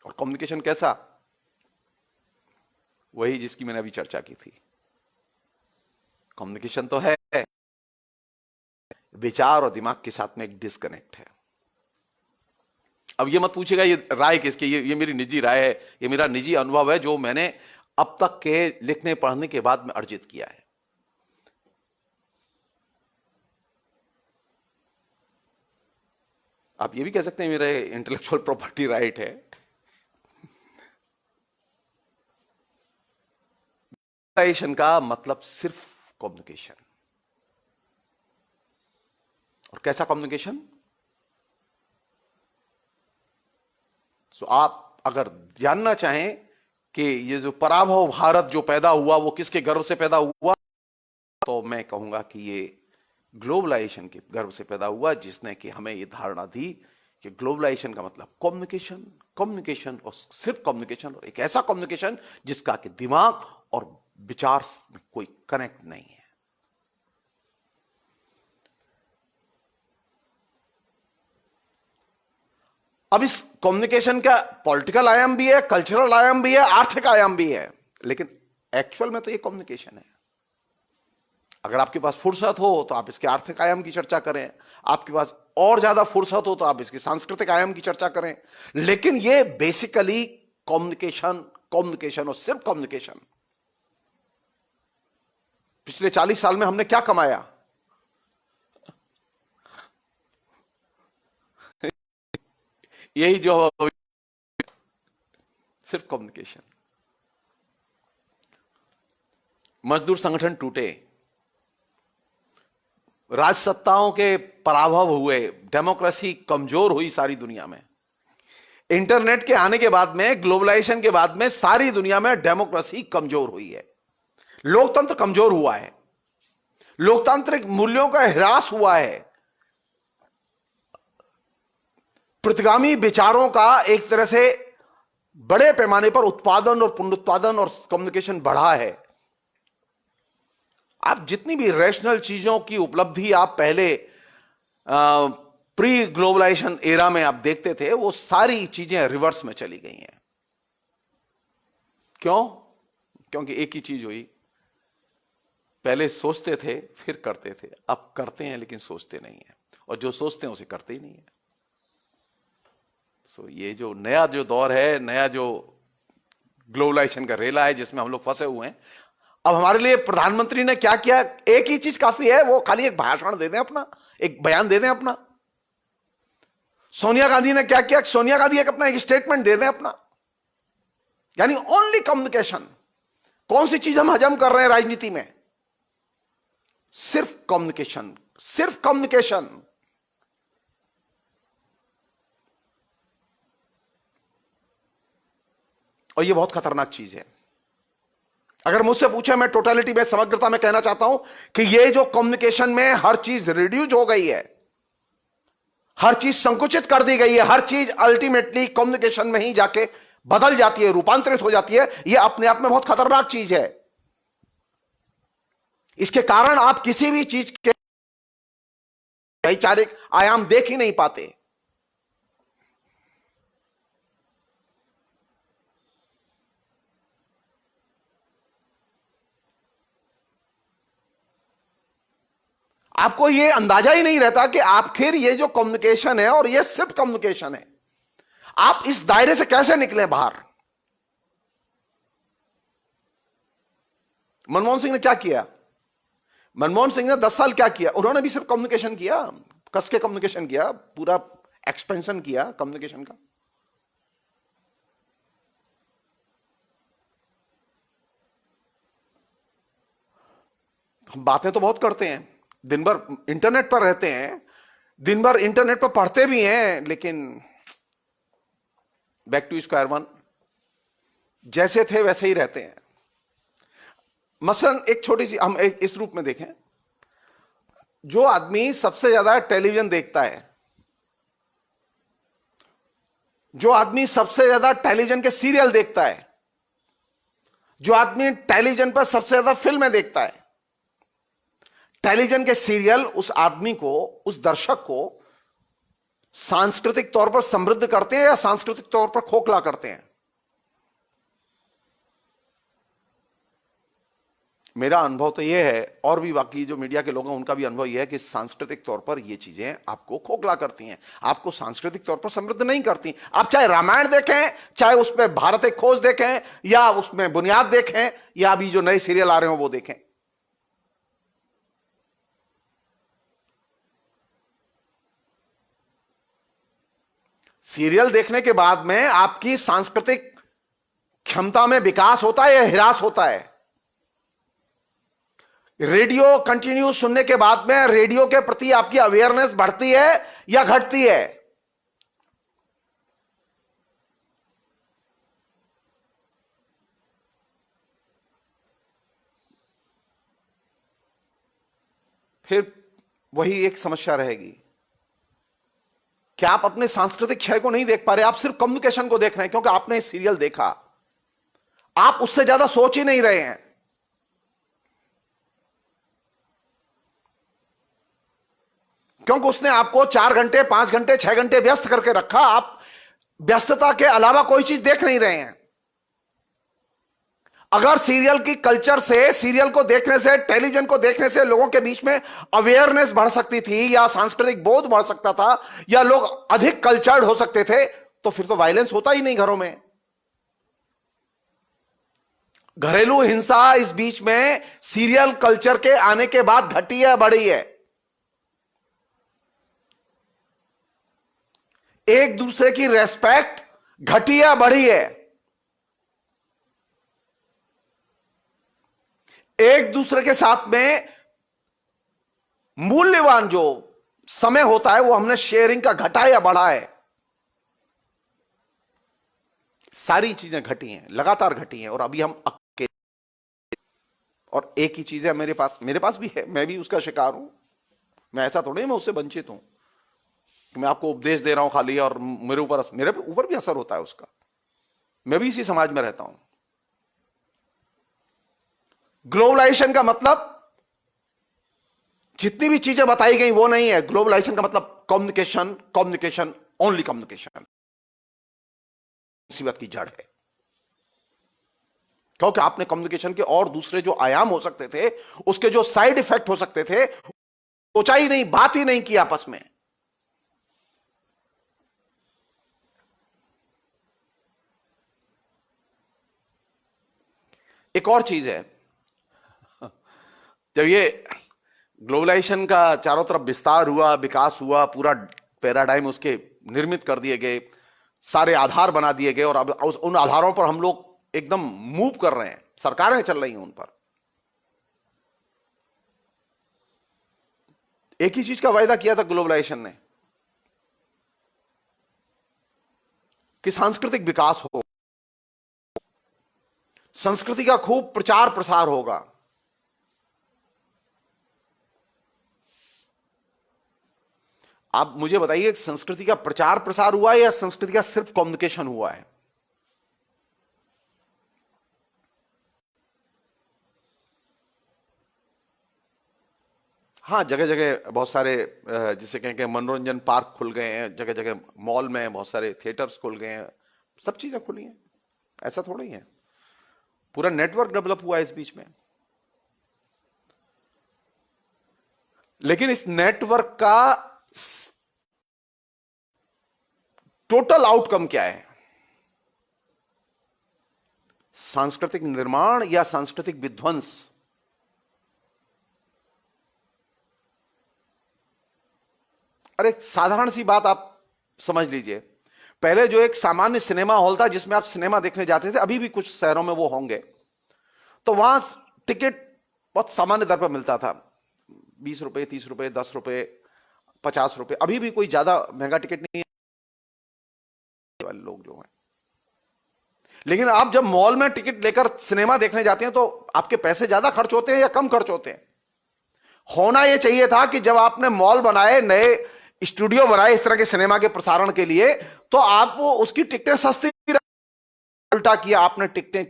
और कम्युनिकेशन कैसा? वही जिसकी मैंने अभी चर्चा की थी। कम्युनिकेशन तो है, विचार और दिमाग के साथ में एक डिस्कनेक्ट है। अब ये मत पूछेगा ये राय किसकी, ये मेरी निजी राय है, ये मेरा निजी अनुभव है जो मैंने अब तक के लिखने पढ़ने के बाद में अर्जित किया है। आप ये भी कह सकते हैं मेरा इंटेलेक्चुअल प्रॉपर्टी राइट है। कम्युनिकेशन का मतलब सिर्फ कम्युनिकेशन। और कैसा कम्युनिकेशन? सो आप अगर जानना चाहें कि ये जो पराभव भारत जो पैदा हुआ वो किसके गर्व से पैदा हुआ, तो मैं कहूंगा कि ये ग्लोबलाइजेशन के गर्व से पैदा हुआ, जिसने कि हमें ये धारणा दी कि ग्लोबलाइजेशन का मतलब कम्युनिकेशन, कम्युनिकेशन और सिर्फ कम्युनिकेशन, और एक ऐसा कम्युनिकेशन जिसका कि दिमाग और विचार में कोई कनेक्ट नहीं है। अब इस कम्युनिकेशन का पॉलिटिकल आयाम भी है, कल्चरल आयाम भी है, आर्थिक आयाम भी है, लेकिन एक्चुअल में तो ये कम्युनिकेशन है। अगर आपके पास फुर्सत हो तो आप इसके आर्थिक आयाम की चर्चा करें, आपके पास और ज्यादा फुर्सत हो तो आप इसके सांस्कृतिक आयाम की चर्चा करें, लेकिन ये बेसिकली कम्युनिकेशन, कम्युनिकेशन और सिर्फ कम्युनिकेशन। पिछले 40 साल में हमने क्या कमाया? यही जो सिर्फ कम्युनिकेशन। मजदूर संगठन टूटे, राजसत्ताओं के पराभव हुए, डेमोक्रेसी कमजोर हुई सारी दुनिया में। इंटरनेट के आने के बाद में, ग्लोबलाइजेशन के बाद में सारी दुनिया में डेमोक्रेसी कमजोर हुई है, लोकतंत्र कमजोर हुआ है, लोकतांत्रिक मूल्यों का ह्रास हुआ है, प्रतिगामी विचारों का एक तरह से बड़े पैमाने पर उत्पादन और पुनरुत्पादन और कम्युनिकेशन बढ़ा है। आप जितनी भी रैशनल चीजों की उपलब्धि आप पहले प्री ग्लोबलाइजेशन एरा में आप देखते थे, वो सारी चीजें रिवर्स में चली गई हैं। क्यों? क्योंकि एक ही चीज हुई, पहले सोचते थे फिर करते थे, अब करते हैं लेकिन सोचते नहीं है, और जो सोचते हैं उसे करते ही नहीं है। सो ये जो नया जो दौर है, नया जो ग्लोबलाइजेशन का रेला है जिसमें हम लोग फंसे हुए हैं, अब हमारे लिए प्रधानमंत्री ने क्या किया? एक ही चीज काफी है, वो खाली एक भाषण दे दें अपना, एक बयान दे दें अपना। सोनिया गांधी ने क्या किया? सोनिया गांधी एक अपना एक स्टेटमेंट दे दें अपना, यानी ओनली कम्युनिकेशन। कौन सी चीज हम हजम कर रहे हैं राजनीति में? सिर्फ कम्युनिकेशन, सिर्फ कम्युनिकेशन। और यह बहुत खतरनाक चीज है। अगर मुझसे पूछे, मैं टोटलिटी में, समग्रता में कहना चाहता हूं कि यह जो कम्युनिकेशन में हर चीज रिड्यूस हो गई है, हर चीज संकुचित कर दी गई है, हर चीज अल्टीमेटली कम्युनिकेशन में ही जाके बदल जाती है, रूपांतरित हो जाती है, यह अपने आप में बहुत खतरनाक चीज है। इसके कारण आप किसी भी चीज के वैचारिक आयाम देख ही नहीं पाते। आपको यह अंदाजा ही नहीं रहता कि आखिर ये जो कम्युनिकेशन है, और ये सिर्फ कम्युनिकेशन है, आप इस दायरे से कैसे निकले बाहर। मनमोहन सिंह ने क्या किया? मनमोहन सिंह ने 10 साल क्या किया? उन्होंने भी सिर्फ कम्युनिकेशन किया, कस के कम्युनिकेशन किया, पूरा एक्सपेंशन किया कम्युनिकेशन का। हम बातें तो बहुत करते हैं, दिन भर इंटरनेट पर रहते हैं, दिन भर इंटरनेट पर पढ़ते भी हैं, लेकिन बैक टू स्क्वायर वन, जैसे थे वैसे ही रहते हैं। मसलन एक छोटी सी हम एक इस रूप में देखें, जो आदमी सबसे ज्यादा टेलीविजन देखता है, जो आदमी सबसे ज्यादा टेलीविजन के सीरियल देखता है, जो आदमी टेलीविजन पर सबसे ज्यादा फिल्में देखता है, टेलीविजन के सीरियल उस आदमी को, उस दर्शक को सांस्कृतिक तौर पर समृद्ध करते हैं या सांस्कृतिक तौर पर खोखला करते हैं? मेरा अनुभव तो यह है, और भी बाकी जो मीडिया के लोग हैं उनका भी अनुभव यह है कि सांस्कृतिक तौर पर ये चीजें आपको खोखला करती हैं, आपको सांस्कृतिक तौर पर समृद्ध नहीं करती। आप चाहे रामायण देखें, चाहे उसमें भारत एक खोज देखें, या उसमें बुनियाद देखें, या अभी जो नए सीरियल आ रहे हो वो देखें। सीरियल देखने के बाद में आपकी सांस्कृतिक क्षमता में विकास होता है या ह्रास होता है? रेडियो कंटिन्यू सुनने के बाद में रेडियो के प्रति आपकी अवेयरनेस बढ़ती है या घटती है? फिर वही एक समस्या रहेगी कि आप अपने सांस्कृतिक क्षय को नहीं देख पा रहे, आप सिर्फ कम्युनिकेशन को देख रहे हैं क्योंकि आपने सीरियल देखा, आप उससे ज्यादा सोच ही नहीं रहे हैं। क्योंकि उसने आपको 4 घंटे, 5 घंटे, 6 घंटे व्यस्त करके रखा, आप व्यस्तता के अलावा कोई चीज देख नहीं रहे हैं। अगर सीरियल की कल्चर से, सीरियल को देखने से, टेलीविजन को देखने से लोगों के बीच में अवेयरनेस बढ़ सकती थी, या सांस्कृतिक बोध बढ़ सकता था, या लोग अधिक कल्चर्ड हो सकते थे, तो फिर तो वायलेंस होता ही नहीं घरों में। घरेलू हिंसा इस बीच में सीरियल कल्चर के आने के बाद घटी है, बढ़ी है। एक दूसरे की रेस्पेक्ट घटी है, बढ़ी है। एक दूसरे के साथ में मूल्यवान जो समय होता है वो हमने शेयरिंग का घटा या बढ़ा है। सारी चीजें घटी हैं, लगातार घटी हैं, और अभी हम अकेले। और एक ही चीज है मेरे पास भी है, मैं भी उसका शिकार हूं। मैं ऐसा थोड़ी मैं उससे वंचित हूं कि मैं आपको उपदेश दे रहा हूं खाली, और मेरे ऊपर भी असर होता है उसका। मैं भी इसी समाज में रहता हूं। ग्लोबलाइजेशन का मतलब जितनी भी चीजें बताई गई वो नहीं है। ग्लोबलाइजेशन का मतलब कम्युनिकेशन, कम्युनिकेशन, ओनली कम्युनिकेशन। मुसीबत की जड़ है, क्योंकि आपने कम्युनिकेशन के और दूसरे जो आयाम हो सकते थे, उसके जो साइड इफेक्ट हो सकते थे, सोचा ही नहीं, बात ही नहीं की आपस में। एक और चीज है, जब ये ग्लोबलाइजेशन का चारों तरफ विस्तार हुआ, विकास हुआ, पूरा पैराडाइम उसके निर्मित कर दिए गए, सारे आधार बना दिए गए, और अब उन आधारों पर हम लोग एकदम मूव कर रहे हैं, सरकारें चल रही हैं उन पर। एक ही चीज का वायदा किया था ग्लोबलाइजेशन ने, कि सांस्कृतिक विकास हो, संस्कृति का खूब प्रचार प्रसार होगा। आप मुझे बताइए, संस्कृति का प्रचार प्रसार हुआ है या संस्कृति का सिर्फ कम्युनिकेशन हुआ है? हाँ, जगह जगह बहुत सारे जिसे कहें कि मनोरंजन पार्क खुल गए हैं, जगह जगह मॉल में बहुत सारे थिएटर्स खुल गए हैं, सब चीजें खुली हैं। ऐसा थोड़ा ही है, पूरा नेटवर्क डेवलप हुआ है इस बीच में। लेकिन इस नेटवर्क का टोटल आउटकम क्या है? सांस्कृतिक निर्माण या सांस्कृतिक विध्वंस? अरे साधारण सी बात आप समझ लीजिए, पहले जो एक सामान्य सिनेमा हॉल था जिसमें आप सिनेमा देखने जाते थे, अभी भी कुछ शहरों में वो होंगे, तो वहां टिकट बहुत सामान्य दर पर मिलता था, 20 रुपए, 30 रुपए, 10 रुपए, 50 रुपए। अभी भी कोई ज्यादा महंगा टिकट नहीं है वाले लोग जो हैं। लेकिन आप जब मॉल में टिकट लेकर सिनेमा देखने जाते हैं तो आपके पैसे ज्यादा खर्च होते हैं या कम खर्च होते हैं? होना यह चाहिए था कि जब आपने मॉल बनाए, नए स्टूडियो बनाए इस तरह के सिनेमा के प्रसारण के लिए, तो आप वो उसकी टिकटें सस्ती, उल्टा किया आपने, टिकटें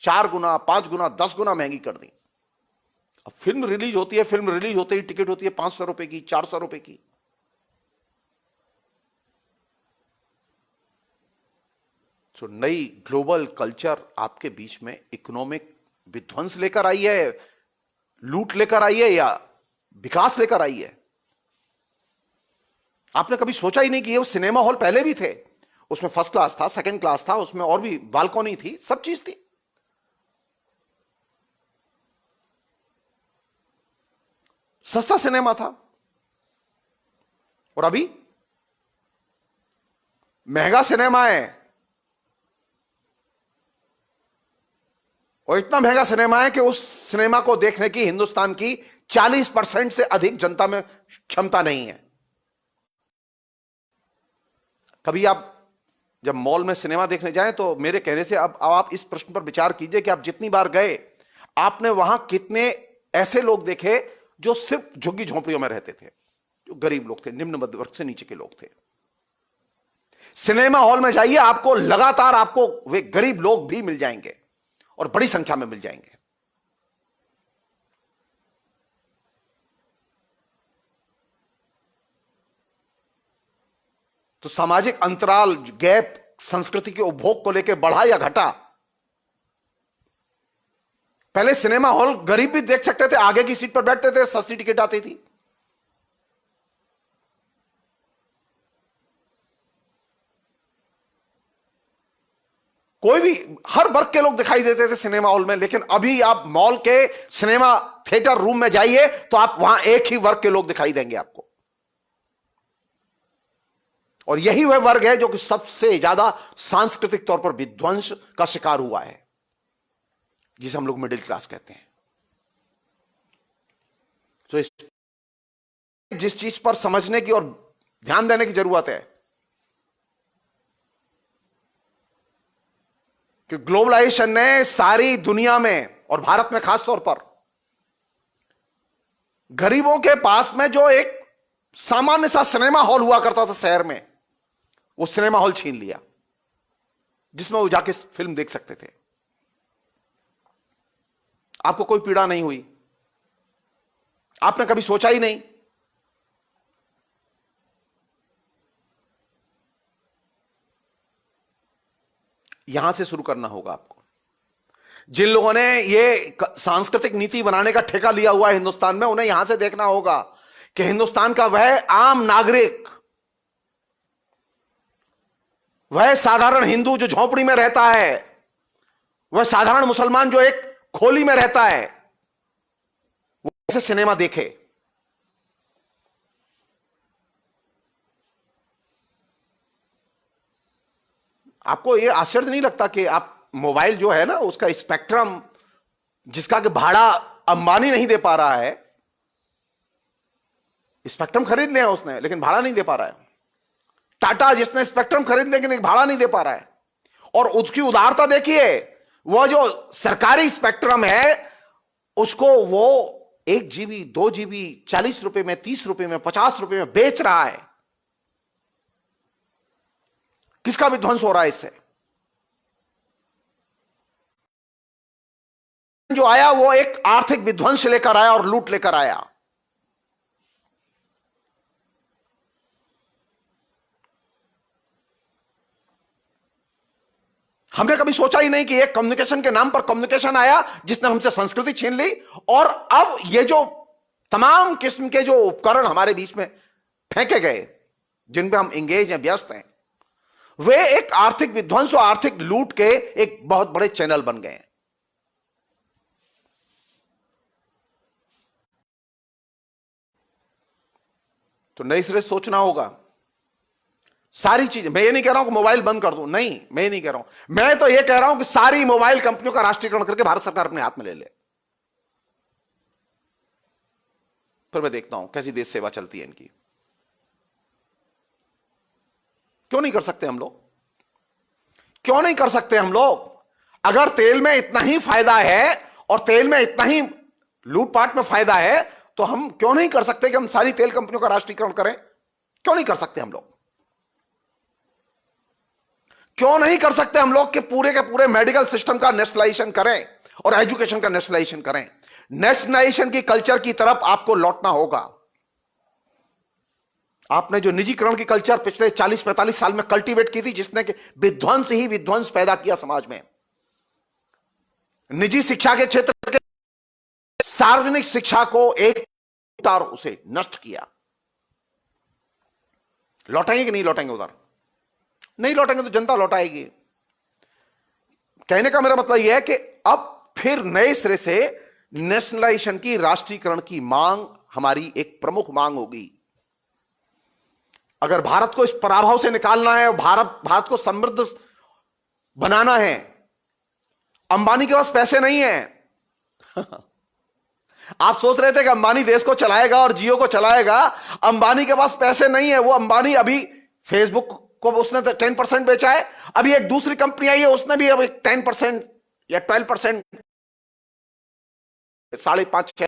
4 गुना, 5 गुना, 10 गुना महंगी कर दी। अब फिल्म रिलीज होती है, फिल्म रिलीज होते ही टिकट होती है 500 रुपए की, 400 रुपए की। तो नई ग्लोबल कल्चर आपके बीच में इकोनॉमिक विध्वंस लेकर आई है, लूट लेकर आई है, या विकास लेकर आई है? आपने कभी सोचा ही नहीं कि ये सिनेमा हॉल पहले भी थे, उसमें फर्स्ट क्लास था, सेकंड क्लास था, उसमें और भी बालकनी थी, सब चीज थी। सस्ता सिनेमा था, और अभी महंगा सिनेमा है। और इतना महंगा सिनेमा है कि उस सिनेमा को देखने की हिंदुस्तान की 40% से अधिक जनता में क्षमता नहीं है। कभी आप जब मॉल में सिनेमा देखने जाएं तो मेरे कहने से अब आप इस प्रश्न पर विचार कीजिए कि आप जितनी बार गए, आपने वहां कितने ऐसे लोग देखे जो सिर्फ झुग्गी झोंपड़ियों में रहते थे, जो गरीब लोग थे, निम्न मध्य वर्ग से नीचे के लोग थे। सिनेमा हॉल में जाइए, आपको लगातार आपको वे गरीब लोग भी मिल जाएंगे, और बड़ी संख्या में मिल जाएंगे। तो सामाजिक अंतराल, गैप संस्कृति के उपभोग को लेकर बढ़ा या घटा? पहले सिनेमा हॉल गरीब भी देख सकते थे, आगे की सीट पर बैठते थे, सस्ती टिकट आती थी। कोई भी, हर वर्ग के लोग दिखाई देते थे सिनेमा हॉल में। लेकिन अभी आप मॉल के सिनेमा थिएटर रूम में जाइए तो आप वहां एक ही वर्ग के लोग दिखाई देंगे आपको। और यही वह वर्ग है जो कि सबसे ज्यादा सांस्कृतिक तौर पर विध्वंस का शिकार हुआ है, जिसे हम लोग मिडिल क्लास कहते हैं। तो जिस चीज पर समझने की और ध्यान देने की जरूरत है कि ग्लोबलाइजेशन ने सारी दुनिया में और भारत में खासतौर पर गरीबों के पास में जो एक सामान्य सा सिनेमा हॉल हुआ करता था शहर में, वो सिनेमा हॉल छीन लिया जिसमें वो जाके फिल्म देख सकते थे। आपको कोई पीड़ा नहीं हुई, आपने कभी सोचा ही नहीं। यहां से शुरू करना होगा आपको। जिन लोगों ने ये सांस्कृतिक नीति बनाने का ठेका लिया हुआ है हिंदुस्तान में, उन्हें यहां से देखना होगा कि हिंदुस्तान का वह आम नागरिक, वह साधारण हिंदू जो झोंपड़ी में रहता है, वह साधारण मुसलमान जो एक खोली में रहता है, वो ऐसे सिनेमा देखे। आपको यह आश्चर्य नहीं लगता कि आप मोबाइल जो है ना, उसका स्पेक्ट्रम जिसका कि भाड़ा अंबानी नहीं दे पा रहा है, स्पेक्ट्रम खरीद लिया उसने लेकिन भाड़ा नहीं दे पा रहा है। टाटा जिसने स्पेक्ट्रम खरीद लिया लेकिन भाड़ा नहीं दे पा रहा है। और उसकी उदारता देखिए, वह जो सरकारी स्पेक्ट्रम है उसको वो 1 GB 2 GB 40 रुपए में, 30 रुपए में, 50 रुपए में बेच रहा है। किसका विध्वंस हो रहा है इससे? जो आया वो एक आर्थिक विध्वंस लेकर आया और लूट लेकर आया। हमने कभी सोचा ही नहीं कि एक कम्युनिकेशन के नाम पर कम्युनिकेशन आया जिसने हमसे संस्कृति छीन ली। और अब ये जो तमाम किस्म के जो उपकरण हमारे बीच में फेंके गए, जिन पे हम इंगेज हैं, व्यस्त हैं, वे एक आर्थिक विध्वंस और आर्थिक लूट के एक बहुत बड़े चैनल बन गए हैं। तो नई सिरे से सोचना होगा सारी चीजें। मैं ये नहीं कह रहा हूं कि मोबाइल बंद कर दूं, नहीं, मैं ये नहीं कह रहा हूं। मैं तो ये कह रहा हूं कि सारी मोबाइल कंपनियों का राष्ट्रीयकरण करके भारत सरकार अपने हाथ में ले ले। फिर मैं देखता हूं कैसी देश सेवा चलती है इनकी। क्यों नहीं कर सकते हम लोग? क्यों नहीं कर सकते हम लोग? अगर तेल में इतना ही फायदा है और तेल में इतना ही लूटपाट में फायदा है, तो हम क्यों नहीं कर सकते कि हम सारी तेल कंपनियों का राष्ट्रीयकरण करें? क्यों नहीं कर सकते हम लोग? क्यों नहीं कर सकते हम लोग कि पूरे के पूरे मेडिकल सिस्टम का नेशनलाइजेशन करें और एजुकेशन का नेशनलाइजेशन करें? नेशनलाइजेशन की कल्चर की तरफ आपको लौटना होगा। आपने जो निजीकरण की कल्चर पिछले 40-45 साल में कल्टीवेट की थी, जिसने कि विध्वंस ही विध्वंस पैदा किया समाज में। निजी शिक्षा के क्षेत्र के सार्वजनिक शिक्षा को एक तार उसे नष्ट किया। लौटाएंगे कि नहीं लौटाएंगे? उधर नहीं लौटेंगे तो जनता लौटाएगी। कहने का मेरा मतलब यह है कि अब फिर नए सिरे से नेशनलाइजेशन की, राष्ट्रीयकरण की मांग हमारी एक प्रमुख मांग होगी। अगर भारत को इस पराभव से निकालना है और भारत को समृद्ध बनाना है, अंबानी के पास पैसे नहीं है। आप सोच रहे थे कि अंबानी देश को चलाएगा और जियो को चलाएगा। अंबानी के पास पैसे नहीं है। वो अंबानी अभी फेसबुक को उसने 10% बेचा है। अभी एक दूसरी कंपनी आई है, उसने भी अभी 10% या 12%, 5.5-6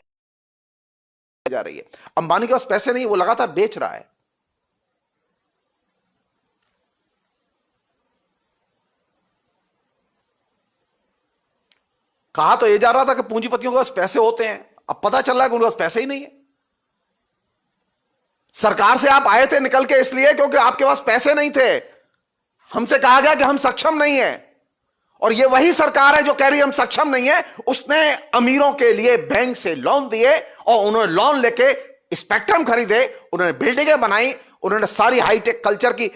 जा रही है। अंबानी के पास पैसे नहीं है, वो लगातार बेच रहा है। कहा तो ये जा रहा था कि पूंजीपतियों के पास पैसे होते हैं, अब पता चल रहा है कि उनके पास पैसे ही नहीं है। सरकार से आप आए थे निकल के इसलिए क्योंकि आपके पास पैसे नहीं थे। हमसे कहा गया कि हम सक्षम नहीं है, और ये वही सरकार है जो कह रही है हम सक्षम नहीं है। उसने अमीरों के लिए बैंक से लोन दिए और उन्होंने लोन लेके स्पेक्ट्रम खरीदे, उन्होंने बिल्डिंगें बनाई, उन्होंने सारी हाईटेक कल्चर की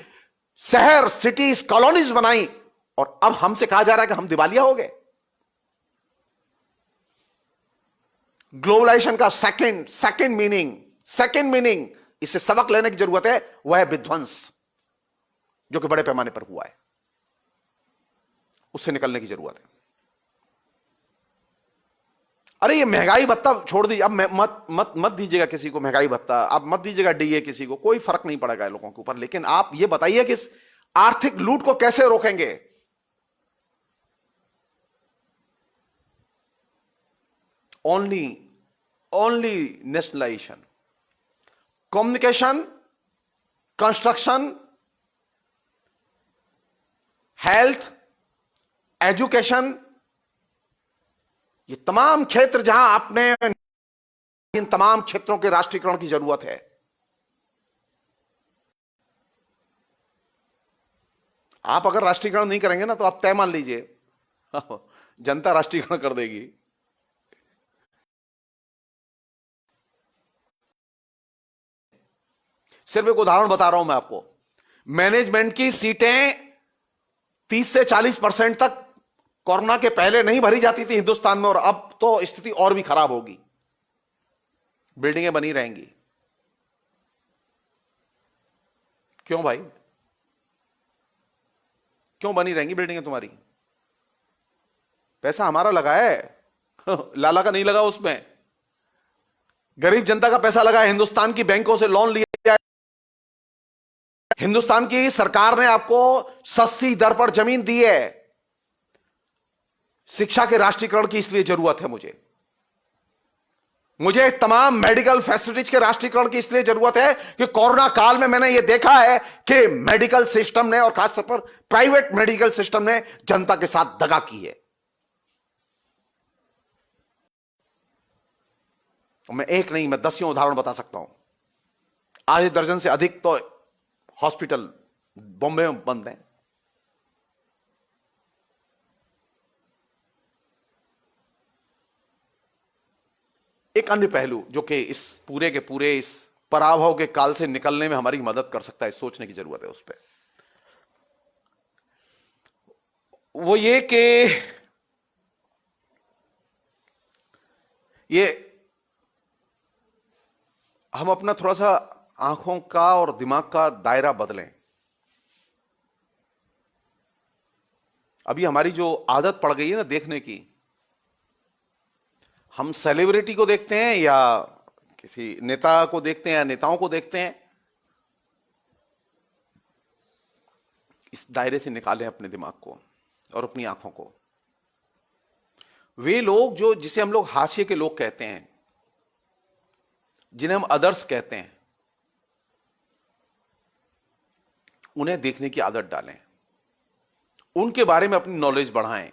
शहर, सिटीज, कॉलोनीज बनाई, और अब हमसे कहा जा रहा है कि हम दिवालिया हो गए। ग्लोबलाइजेशन का सेकंड मीनिंग इससे सबक लेने की जरूरत है, वह है विध्वंस, जो कि बड़े पैमाने पर हुआ है। उससे निकलने की जरूरत है। अरे ये महंगाई भत्ता छोड़ दीजिए, अब मत दीजिएगा किसी को महंगाई भत्ता, आप मत दीजिएगा डीए किसी को, कोई फर्क नहीं पड़ेगा लोगों के ऊपर। लेकिन आप ये बताइए कि इस आर्थिक लूट को कैसे रोकेंगे? Only nationalisation, communication, construction, health, education, ये तमाम क्षेत्र जहां आपने, इन तमाम क्षेत्रों के राष्ट्रीयकरण की जरूरत है। आप अगर राष्ट्रीयकरण नहीं करेंगे ना, तो आप तय मान लीजिए जनता राष्ट्रीयकरण कर देगी। सिर्फ एक उदाहरण बता रहा हूं मैं आपको, मैनेजमेंट की सीटें 30 से 40% तक कोरोना के पहले नहीं भरी जाती थी हिंदुस्तान में, और अब तो स्थिति और भी खराब होगी। बिल्डिंगें बनी रहेंगी। क्यों भाई, क्यों बनी रहेंगी बिल्डिंगें तुम्हारी? पैसा हमारा लगा है लाला का नहीं लगा उसमें, गरीब जनता का पैसा लगा है। हिंदुस्तान की बैंकों से लोन लिया, हिंदुस्तान की सरकार ने आपको सस्ती दर पर जमीन दी है। शिक्षा के राष्ट्रीयकरण की इसलिए जरूरत है मुझे तमाम मेडिकल फैसिलिटीज के राष्ट्रीयकरण की इसलिए जरूरत है कि कोरोना काल में मैंने यह देखा है कि मेडिकल सिस्टम ने, और खासतौर पर प्राइवेट मेडिकल सिस्टम ने, जनता के साथ दगा की है। मैं एक नहीं, मैं 10 उदाहरण बता सकता हूं। आधे दर्जन से अधिक तो हॉस्पिटल बॉम्बे में बंद हैं। एक अन्य पहलू जो कि इस पूरे के पूरे इस पराभव के काल से निकलने में हमारी मदद कर सकता है, सोचने की जरूरत है उस पर, वो ये कि ये हम अपना थोड़ा सा आंखों का और दिमाग का दायरा बदलें। अभी हमारी जो आदत पड़ गई है ना देखने की, हम सेलिब्रिटी को देखते हैं या किसी नेता को देखते हैं या नेताओं को देखते हैं, इस दायरे से निकालें अपने दिमाग को और अपनी आंखों को। वे लोग जो, जिसे हम लोग हाशिए के लोग कहते हैं, जिन्हें हम अदर्स कहते हैं, उन्हें देखने की आदत डालें, उनके बारे में अपनी नॉलेज बढ़ाएं।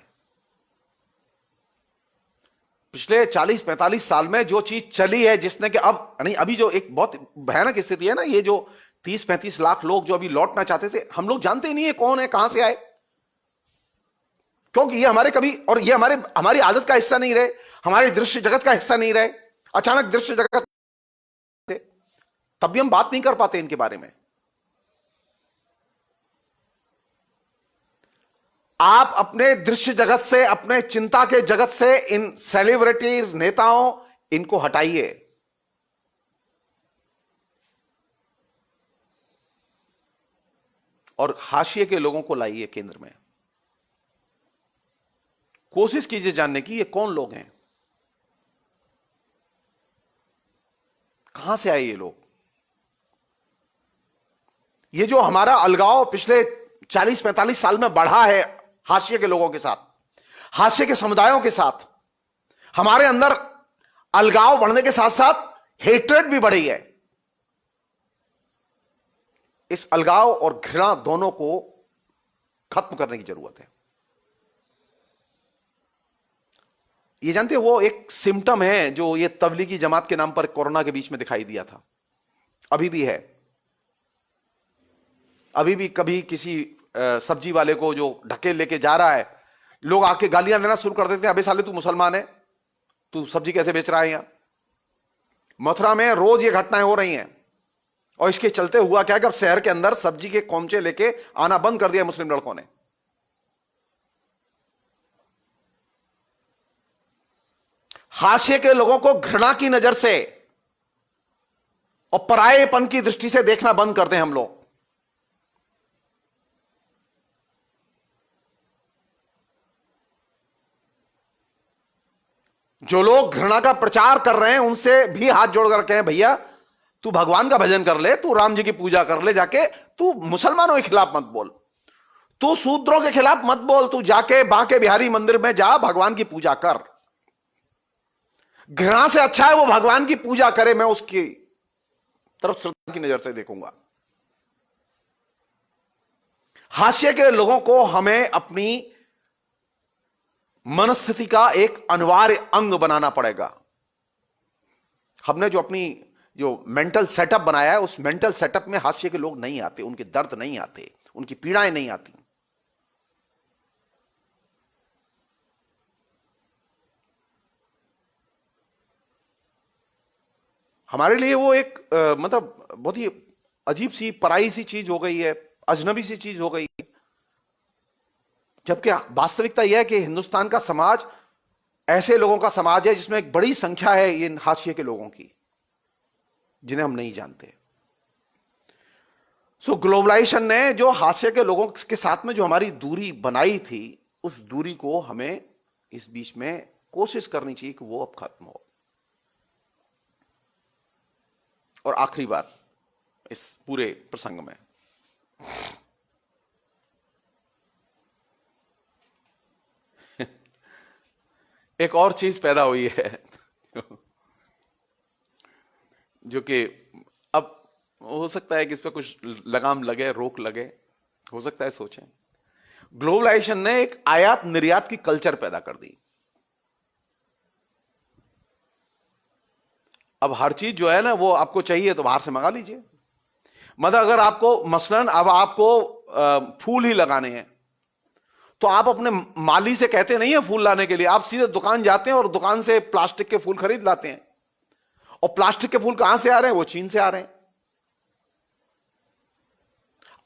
पिछले 40-45 साल में जो चीज चली है, जिसने कि अब नहीं, अभी जो एक बहुत भयानक स्थिति है ना, ये जो 30-35 लाख लोग जो अभी लौटना चाहते थे, हम लोग जानते ही नहीं है कौन है, कहां से आए, क्योंकि ये हमारे कभी, और ये हमारी आदत का हिस्सा नहीं रहे, हमारे दृश्य जगत का हिस्सा नहीं रहे। अचानक दृश्य जगत, तब भी हम बात नहीं कर पाते इनके बारे में। आप अपने दृश्य जगत से, अपने चिंता के जगत से इन सेलिब्रिटी नेताओं, इनको हटाइए। और हाशिए के लोगों को लाइए केंद्र में। कोशिश कीजिए जानने की ये कौन लोग हैं, कहां से आए ये लोग। ये जो हमारा अलगाव पिछले 40-45 साल में बढ़ा है हाशिए के लोगों के साथ, हाशिए के समुदायों के साथ, हमारे अंदर अलगाव बढ़ने के साथ साथ हेट्रेड भी बढ़ी है। इस अलगाव और घृणा दोनों को खत्म करने की जरूरत है। ये जानते हैं, वो एक सिम्टम है जो ये तबलीगी जमात के नाम पर कोरोना के बीच में दिखाई दिया था। अभी भी है। अभी भी कभी किसी सब्जी वाले को जो ढकेल लेके जा रहा है, लोग आके गालियां देना शुरू कर देते हैं, अबे साले तू मुसलमान है, तू सब्जी कैसे बेच रहा है यहां। मथुरा में रोज ये घटनाएं हो रही हैं, और इसके चलते हुआ क्या कि अब शहर के अंदर सब्जी के खोमचे लेके आना बंद कर दिया मुस्लिम लड़कों ने। हाशिए के लोगों को घृणा की नजर से और परायेपन की दृष्टि से देखना बंद करते हैं हम लोग। जो लोग घृणा का प्रचार कर रहे हैं उनसे भी हाथ जोड़कर कहें, भैया तू भगवान का भजन कर ले, तू राम जी की पूजा कर ले जाके, तू मुसलमानों के खिलाफ मत बोल, तू शूद्रों के खिलाफ मत बोल, तू जाके बांके बिहारी मंदिर में जा, भगवान की पूजा कर। घृणा से अच्छा है वो भगवान की पूजा करे, मैं उसकी तरफ श्रद्धा की नजर से देखूंगा। हाशिए के लोगों को हमें अपनी मनस्थिति का एक अनिवार्य अंग बनाना पड़ेगा। हमने जो मेंटल सेटअप बनाया है, उस मेंटल सेटअप में हाशिए के लोग नहीं आते, उनके दर्द नहीं आते, उनकी पीड़ाएं नहीं आती। हमारे लिए वो एक मतलब बहुत ही अजीब सी, पराई सी चीज हो गई है, अजनबी सी चीज हो गई है। जबकि वास्तविकता यह है कि हिंदुस्तान का समाज ऐसे लोगों का समाज है जिसमें एक बड़ी संख्या है ये हाशिए के लोगों की, जिन्हें हम नहीं जानते। सो ग्लोबलाइजेशन ने जो हाशिए के लोगों के साथ में जो हमारी दूरी बनाई थी, उस दूरी को हमें इस बीच में कोशिश करनी चाहिए कि वो अब खत्म हो। और आखिरी बात इस पूरे प्रसंग में, एक और चीज पैदा हुई है जो कि अब हो सकता है कि इस पर कुछ लगाम लगे, रोक लगे, हो सकता है सोचें। ग्लोबलाइजेशन ने एक आयात निर्यात की कल्चर पैदा कर दी। अब हर चीज जो है ना, वो आपको चाहिए तो बाहर से मंगा लीजिए। मतलब अगर आपको मसलन अब आपको फूल ही लगाने हैं, तो आप अपने माली से कहते नहीं है फूल लाने के लिए, आप सीधे दुकान जाते हैं और दुकान से प्लास्टिक के फूल खरीद लाते हैं। और प्लास्टिक के फूल कहां से आ रहे हैं? वो चीन से आ रहे हैं।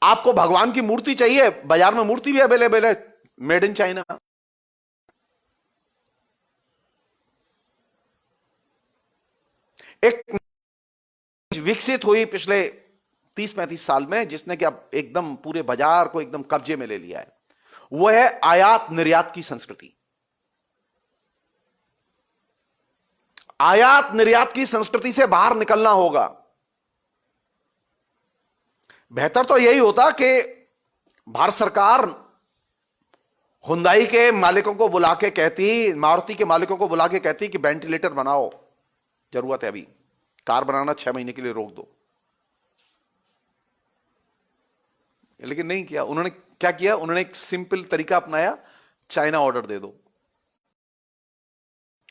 आपको भगवान की मूर्ति चाहिए, बाजार में मूर्ति भी अवेलेबल है, मेड इन चाइना। एक विकसित हुई पिछले 30-35 साल में, जिसने कि अब एकदम पूरे बाजार को एकदम कब्जे में ले लिया है, वो है आयात निर्यात की संस्कृति। आयात निर्यात की संस्कृति से बाहर निकलना होगा। बेहतर तो यही होता कि भारत सरकार हुंडई के मालिकों को बुला के कहती, मारुति के मालिकों को बुला के कहती कि वेंटिलेटर बनाओ, जरूरत है, अभी कार बनाना 6 महीने के लिए रोक दो। लेकिन नहीं किया। उन्होंने क्या किया? उन्होंने एक सिंपल तरीका अपनाया, चाइना ऑर्डर दे दो।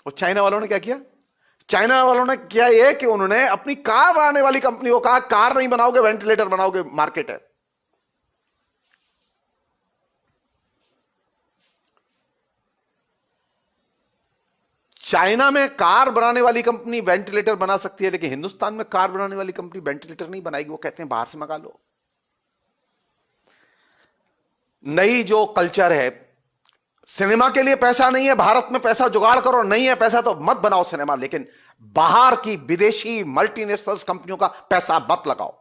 और चाइना वालों ने क्या किया? चाइना वालों ने किया यह कि उन्होंने अपनी कार बनाने वाली कंपनी को कहा, कार नहीं बनाओगे, वेंटिलेटर बनाओगे, मार्केट है। चाइना में कार बनाने वाली कंपनी वेंटिलेटर बना सकती है, लेकिन हिंदुस्तान में कार बनाने वाली कंपनी वेंटिलेटर नहीं बनाएगी। वो कहते हैं बाहर से मंगा लो। नई जो कल्चर है, सिनेमा के लिए पैसा नहीं है, भारत में पैसा जुगाड़ करो, नहीं है पैसा तो मत बनाओ सिनेमा, लेकिन बाहर की विदेशी मल्टीनेशनल कंपनियों का पैसा मत लगाओ।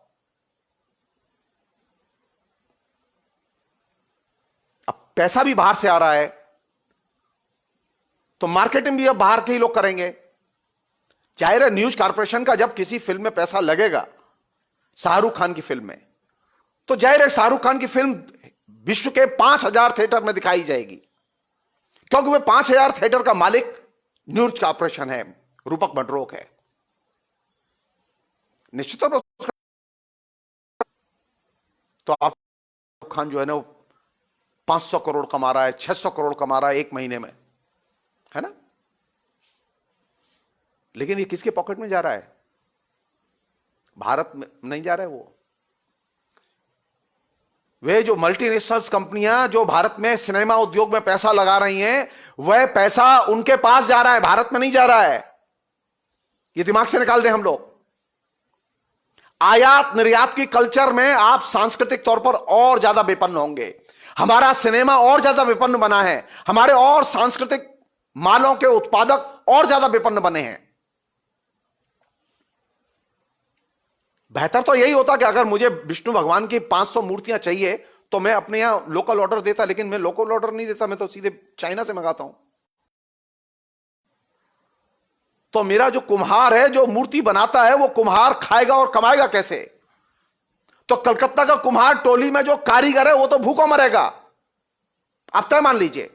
अब पैसा भी बाहर से आ रहा है, तो मार्केटिंग भी अब बाहर के ही लोग करेंगे। जाहिर है, न्यूज कॉर्पोरेशन का जब किसी फिल्म में पैसा लगेगा, शाहरुख खान की फिल्म में, तो जाहिर है शाहरुख खान की फिल्म विश्व के 5000 थिएटर में दिखाई जाएगी, क्योंकि वह 5000 थिएटर का मालिक न्यूज कॉर्पोरेशन है, रूपक भड्रोक है। निश्चित तौर पर तो आप खान जो है ना, 500 करोड़ कमा रहा है, 600 करोड़ कमा रहा है एक महीने में, है ना? लेकिन ये किसके पॉकेट में जा रहा है? भारत में नहीं जा रहे वो। वे जो मल्टीनेशनल कंपनियां जो भारत में सिनेमा उद्योग में पैसा लगा रही हैं, वह पैसा उनके पास जा रहा है, भारत में नहीं जा रहा है। ये दिमाग से निकाल दें हम लोग। आयात निर्यात की कल्चर में आप सांस्कृतिक तौर पर और ज्यादा विपन्न होंगे। हमारा सिनेमा और ज्यादा विपन्न बना है, हमारे और सांस्कृतिक मालों के उत्पादक और ज्यादा विपन्न बने हैं। बेहतर तो यही होता कि अगर मुझे विष्णु भगवान की 500 मूर्तियां चाहिए तो मैं अपने यहां लोकल ऑर्डर देता, लेकिन मैं लोकल ऑर्डर नहीं देता, मैं तो सीधे चाइना से मंगाता हूं। तो मेरा जो कुम्हार है, जो मूर्ति बनाता है, वो कुम्हार खाएगा और कमाएगा कैसे? तो कलकत्ता का कुम्हार टोली में जो कारीगर है वो तो भूखा मरेगा। आप तय मान लीजिए।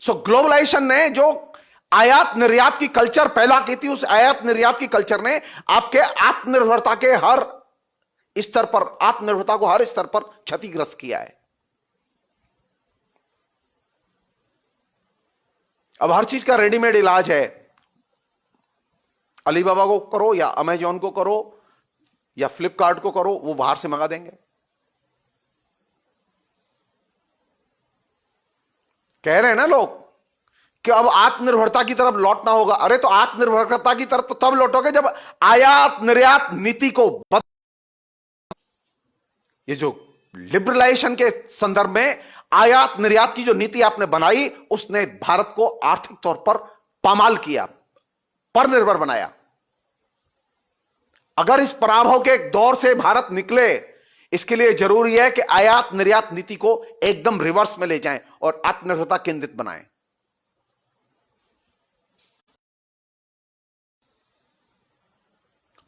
सो ग्लोबलाइजेशन ने जो आयात निर्यात की कल्चर पैदा की थी, उस आयात निर्यात की कल्चर ने आपके आत्मनिर्भरता के हर स्तर पर, आत्मनिर्भरता को हर स्तर पर क्षतिग्रस्त किया है। अब हर चीज का रेडीमेड इलाज है। अलीबाबा को करो या अमेजॉन को करो या फ्लिपकार्ट को करो, वो बाहर से मंगा देंगे। कह रहे हैं ना लोग कि अब आत्मनिर्भरता की तरफ लौटना होगा। अरे तो आत्मनिर्भरता की तरफ तो तब लौटोगे जब आयात निर्यात नीति को ये जो लिबरलाइजेशन के संदर्भ में आयात निर्यात की जो नीति आपने बनाई, उसने भारत को आर्थिक तौर पर पामाल किया, परनिर्भर बनाया। अगर इस पराभव के दौर से भारत निकले, इसके लिए जरूरी है कि आयात निर्यात नीति को एकदम रिवर्स में ले जाएं और आत्मनिर्भरता केंद्रित बनाएं।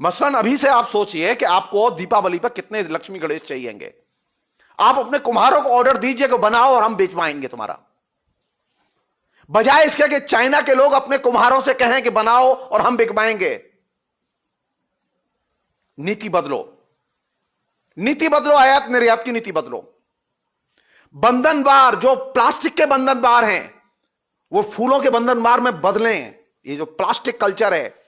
मसलन अभी से आप सोचिए कि आपको दीपावली पर कितने लक्ष्मी गणेश चाहिएंगे। आप अपने कुम्हारों को ऑर्डर दीजिए कि बनाओ और हम बेचवाएंगे तुम्हारा, बजाय इसके कि चाइना के लोग अपने कुम्हारों से कहें कि बनाओ और हम बिकवाएंगे। नीति बदलो, नीति बदलो, आयात निर्यात की नीति बदलो। बंधन बार, जो प्लास्टिक के बंधन बार हैं, वो फूलों के बंधन बार में बदलें। ये जो प्लास्टिक कल्चर है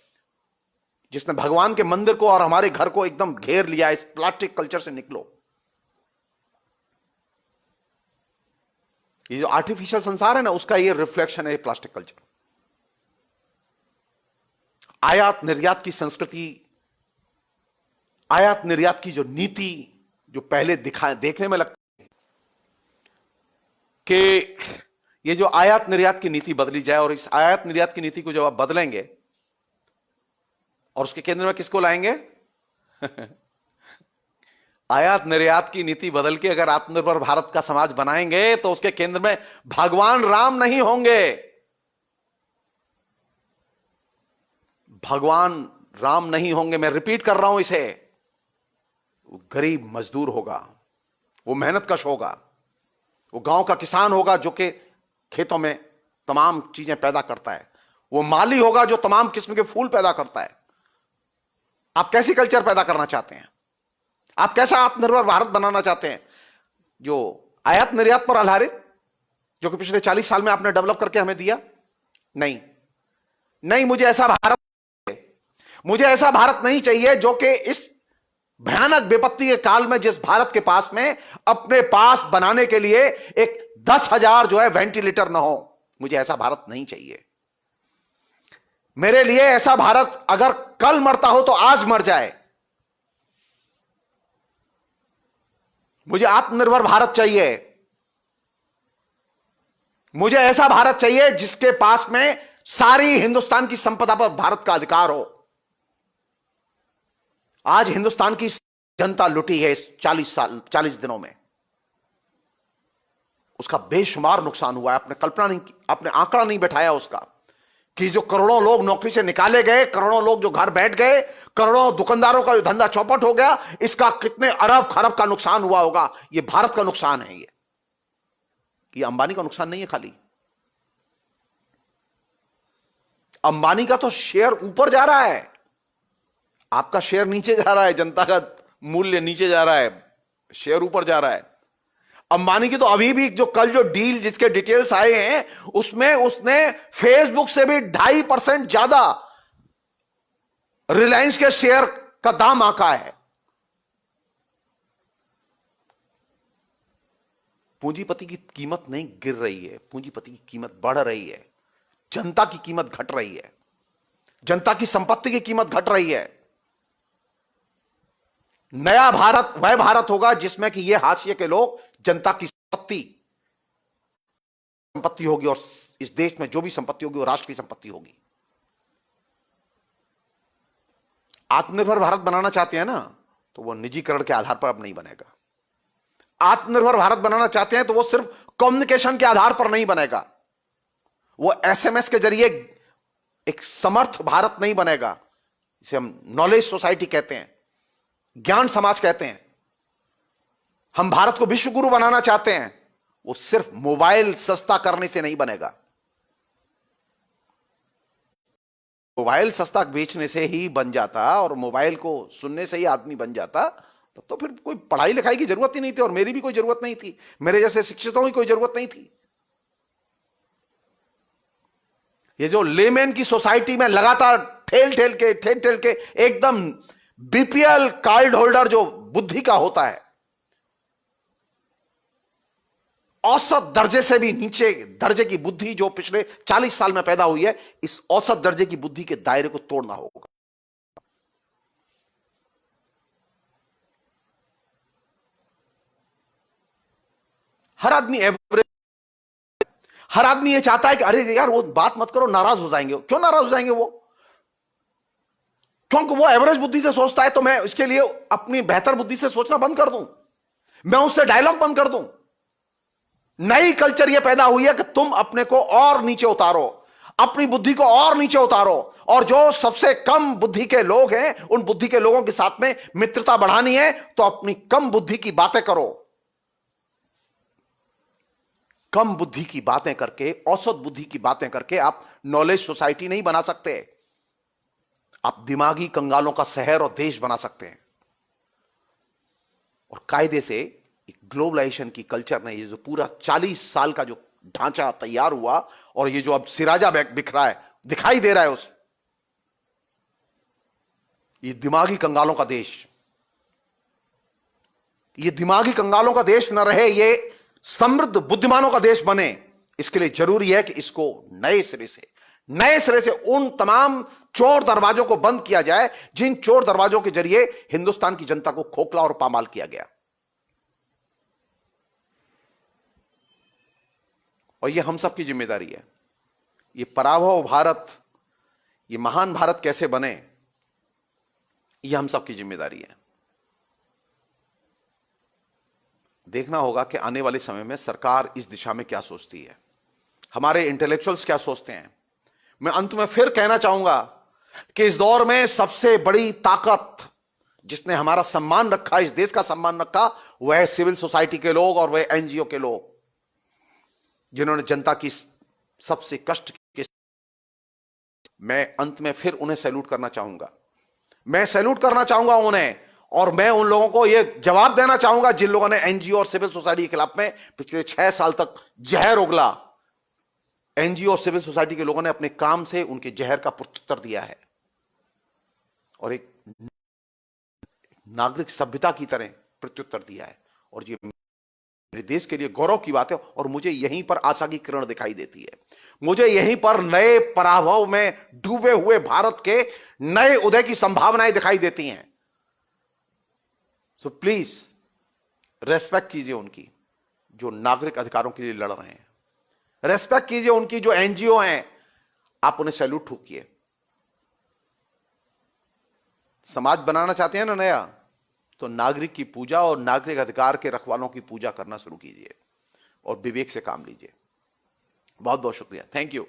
जिसने भगवान के मंदिर को और हमारे घर को एकदम घेर लिया, इस प्लास्टिक कल्चर से निकलो। ये जो आर्टिफिशियल संसार है ना, उसका ये रिफ्लेक्शन है प्लास्टिक कल्चर। आयात निर्यात की संस्कृति, आयात निर्यात की जो नीति जो पहले देखने में लगती है कि ये जो आयात निर्यात की नीति बदली जाए, और इस आयात निर्यात की नीति को जब आप बदलेंगे और उसके केंद्र में किसको लाएंगे? आयात निर्यात की नीति बदल के अगर आत्मनिर्भर भारत का समाज बनाएंगे तो उसके केंद्र में भगवान राम नहीं होंगे। भगवान राम नहीं होंगे, मैं रिपीट कर रहा हूं इसे। वो गरीब मजदूर होगा, वो मेहनतकश होगा, वो गांव का किसान होगा जो कि खेतों में तमाम चीजें पैदा करता है, वो माली होगा जो तमाम किस्म के फूल पैदा करता है। आप कैसी कल्चर पैदा करना चाहते हैं? आप कैसा आत्मनिर्भर भारत बनाना चाहते हैं? जो आयात निर्यात पर आधारित, जो कि पिछले 40 साल में आपने डेवलप करके हमें दिया? नहीं नहीं, मुझे ऐसा भारत नहीं चाहिए जो कि इस भयानक विपत्ति के काल में, जिस भारत के पास में अपने पास बनाने के लिए एक 10,000 जो है वेंटिलेटर ना हो। मुझे ऐसा भारत नहीं चाहिए। मेरे लिए ऐसा भारत अगर कल मरता हो तो आज मर जाए। मुझे आत्मनिर्भर भारत चाहिए। मुझे ऐसा भारत चाहिए जिसके पास में सारी हिंदुस्तान की संपदा पर भारत का अधिकार हो। आज हिंदुस्तान की जनता लुटी है इस 40 दिनों में। उसका बेशुमार नुकसान हुआ है। आपने कल्पना नहीं की, आपने आंकड़ा नहीं बैठाया उसका, कि जो करोड़ों लोग नौकरी से निकाले गए, करोड़ों लोग जो घर बैठ गए, करोड़ों दुकानदारों का जो धंधा चौपट हो गया, इसका कितने अरब खरब का नुकसान हुआ होगा। ये भारत का नुकसान है। ये अंबानी का नुकसान नहीं है खाली। अंबानी का तो शेयर ऊपर जा रहा है, आपका शेयर नीचे जा रहा है। जनता का मूल्य नीचे जा रहा है, शेयर ऊपर जा रहा है। अंबानी की तो अभी भी जो कल जो डील जिसके डिटेल्स आए हैं उसमें उसने फेसबुक से भी 2.5% ज्यादा रिलायंस के शेयर का दाम आंका है। पूंजीपति की कीमत नहीं गिर रही है, पूंजीपति की कीमत बढ़ रही है, जनता की कीमत घट रही है, जनता की संपत्ति की कीमत घट रही है। नया भारत वह भारत होगा जिसमें कि ये हाशिए के लोग जनता की संपत्ति होगी, और इस देश में जो भी संपत्ति होगी वो राष्ट्र की संपत्ति होगी। आत्मनिर्भर भारत बनाना चाहते हैं ना, तो वो निजीकरण के आधार पर अब नहीं बनेगा। आत्मनिर्भर भारत बनाना चाहते हैं तो वो सिर्फ कम्युनिकेशन के आधार पर नहीं बनेगा, वो एसएमएस के जरिए एक समर्थ भारत नहीं बनेगा, इसे हम नॉलेज सोसाइटी कहते हैं, ज्ञान समाज कहते हैं। हम भारत को विश्व गुरु बनाना चाहते हैं, वो सिर्फ मोबाइल सस्ता करने से नहीं बनेगा। मोबाइल सस्ता बेचने से ही बन जाता और मोबाइल को सुनने से ही आदमी बन जाता, तब तो फिर कोई पढ़ाई लिखाई की जरूरत ही नहीं थी, और मेरी भी कोई जरूरत नहीं थी, मेरे जैसे शिक्षितों की कोई जरूरत नहीं थी। ये जो लेमैन की सोसाइटी में लगातार ठेल ठेल के एकदम बीपीएल कार्ड होल्डर जो बुद्धि का होता है, औसत दर्जे से भी नीचे दर्जे की बुद्धि जो पिछले 40 साल में पैदा हुई है, इस औसत दर्जे की बुद्धि के दायरे को तोड़ना होगा। हर आदमी एवरेज, हर आदमी ये चाहता है कि अरे यार वो बात मत करो, नाराज हो जाएंगे। क्यों नाराज हो जाएंगे वो? क्योंकि वो एवरेज बुद्धि से सोचता है, तो मैं इसके लिए अपनी बेहतर बुद्धि से सोचना बंद कर दूं, मैं उससे डायलॉग बंद कर दूं। नई कल्चर ये पैदा हुई है कि तुम अपने को और नीचे उतारो, अपनी बुद्धि को और नीचे उतारो, और जो सबसे कम बुद्धि के लोग हैं उन बुद्धि के लोगों के साथ में मित्रता बढ़ानी है तो अपनी कम बुद्धि की बातें करो। कम बुद्धि की बातें करके, औसत बुद्धि की बातें करके आप नॉलेज सोसाइटी नहीं बना सकते, आप दिमागी कंगालों का शहर और देश बना सकते हैं। और कायदे से ग्लोबलाइजेशन की कल्चर ने ये जो पूरा 40 साल का जो ढांचा तैयार हुआ, और ये जो अब सिराजा बिखरा है, दिखाई दे रहा है उस, ये दिमागी कंगालों का देश, ये दिमागी कंगालों का देश न रहे, ये समृद्ध बुद्धिमानों का देश बने। इसके लिए जरूरी है कि इसको नए सिरे से उन तमाम चोर दरवाजों को बंद किया जाए जिन चोर दरवाजों के जरिए हिंदुस्तान की जनता को खोखला और पामाल किया गया। और यह हम सबकी जिम्मेदारी है। ये पराभव भारत, ये महान भारत कैसे बने, यह हम सबकी जिम्मेदारी है। देखना होगा कि आने वाले समय में सरकार इस दिशा में क्या सोचती है, हमारे इंटेलेक्चुअल्स क्या सोचते हैं। मैं अंत में फिर कहना चाहूंगा कि इस दौर में सबसे बड़ी ताकत जिसने हमारा सम्मान रखा, इस देश का सम्मान रखा, वह है सिविल सोसाइटी के लोग और वह एनजीओ के लोग, जिन्होंने जनता की सबसे कष्ट के, मैं अंत में फिर उन्हें सैल्यूट करना चाहूंगा। मैं सैल्यूट करना चाहूंगा उन्हें, और मैं उन लोगों को यह जवाब देना चाहूंगा जिन लोगों ने एनजीओ और सिविल सोसाइटी के खिलाफ में पिछले 6 साल तक जहर उगला। एनजीओ और सिविल सोसाइटी के लोगों ने अपने काम से उनके जहर का प्रत्युत्तर दिया है, और एक नागरिक सभ्यता की तरह प्रत्युत्तर दिया है। और ये मेरे देश के लिए गौरव की बात है, और मुझे यहीं पर आशा की किरण दिखाई देती है। मुझे यहीं पर नए पराभव में डूबे हुए भारत के नए उदय की संभावनाएं दिखाई देती हैं। सो प्लीज रेस्पेक्ट कीजिए उनकी जो नागरिक अधिकारों के लिए लड़ रहे हैं, रेस्पेक्ट कीजिए उनकी जो एनजीओ हैं, आप उन्हें सैल्यूट ठोकिए। समाज बनाना चाहते हैं ना नया, तो नागरिक की पूजा और नागरिक अधिकार के रखवालों की पूजा करना शुरू कीजिए और विवेक से काम लीजिए। बहुत बहुत शुक्रिया, थैंक यू।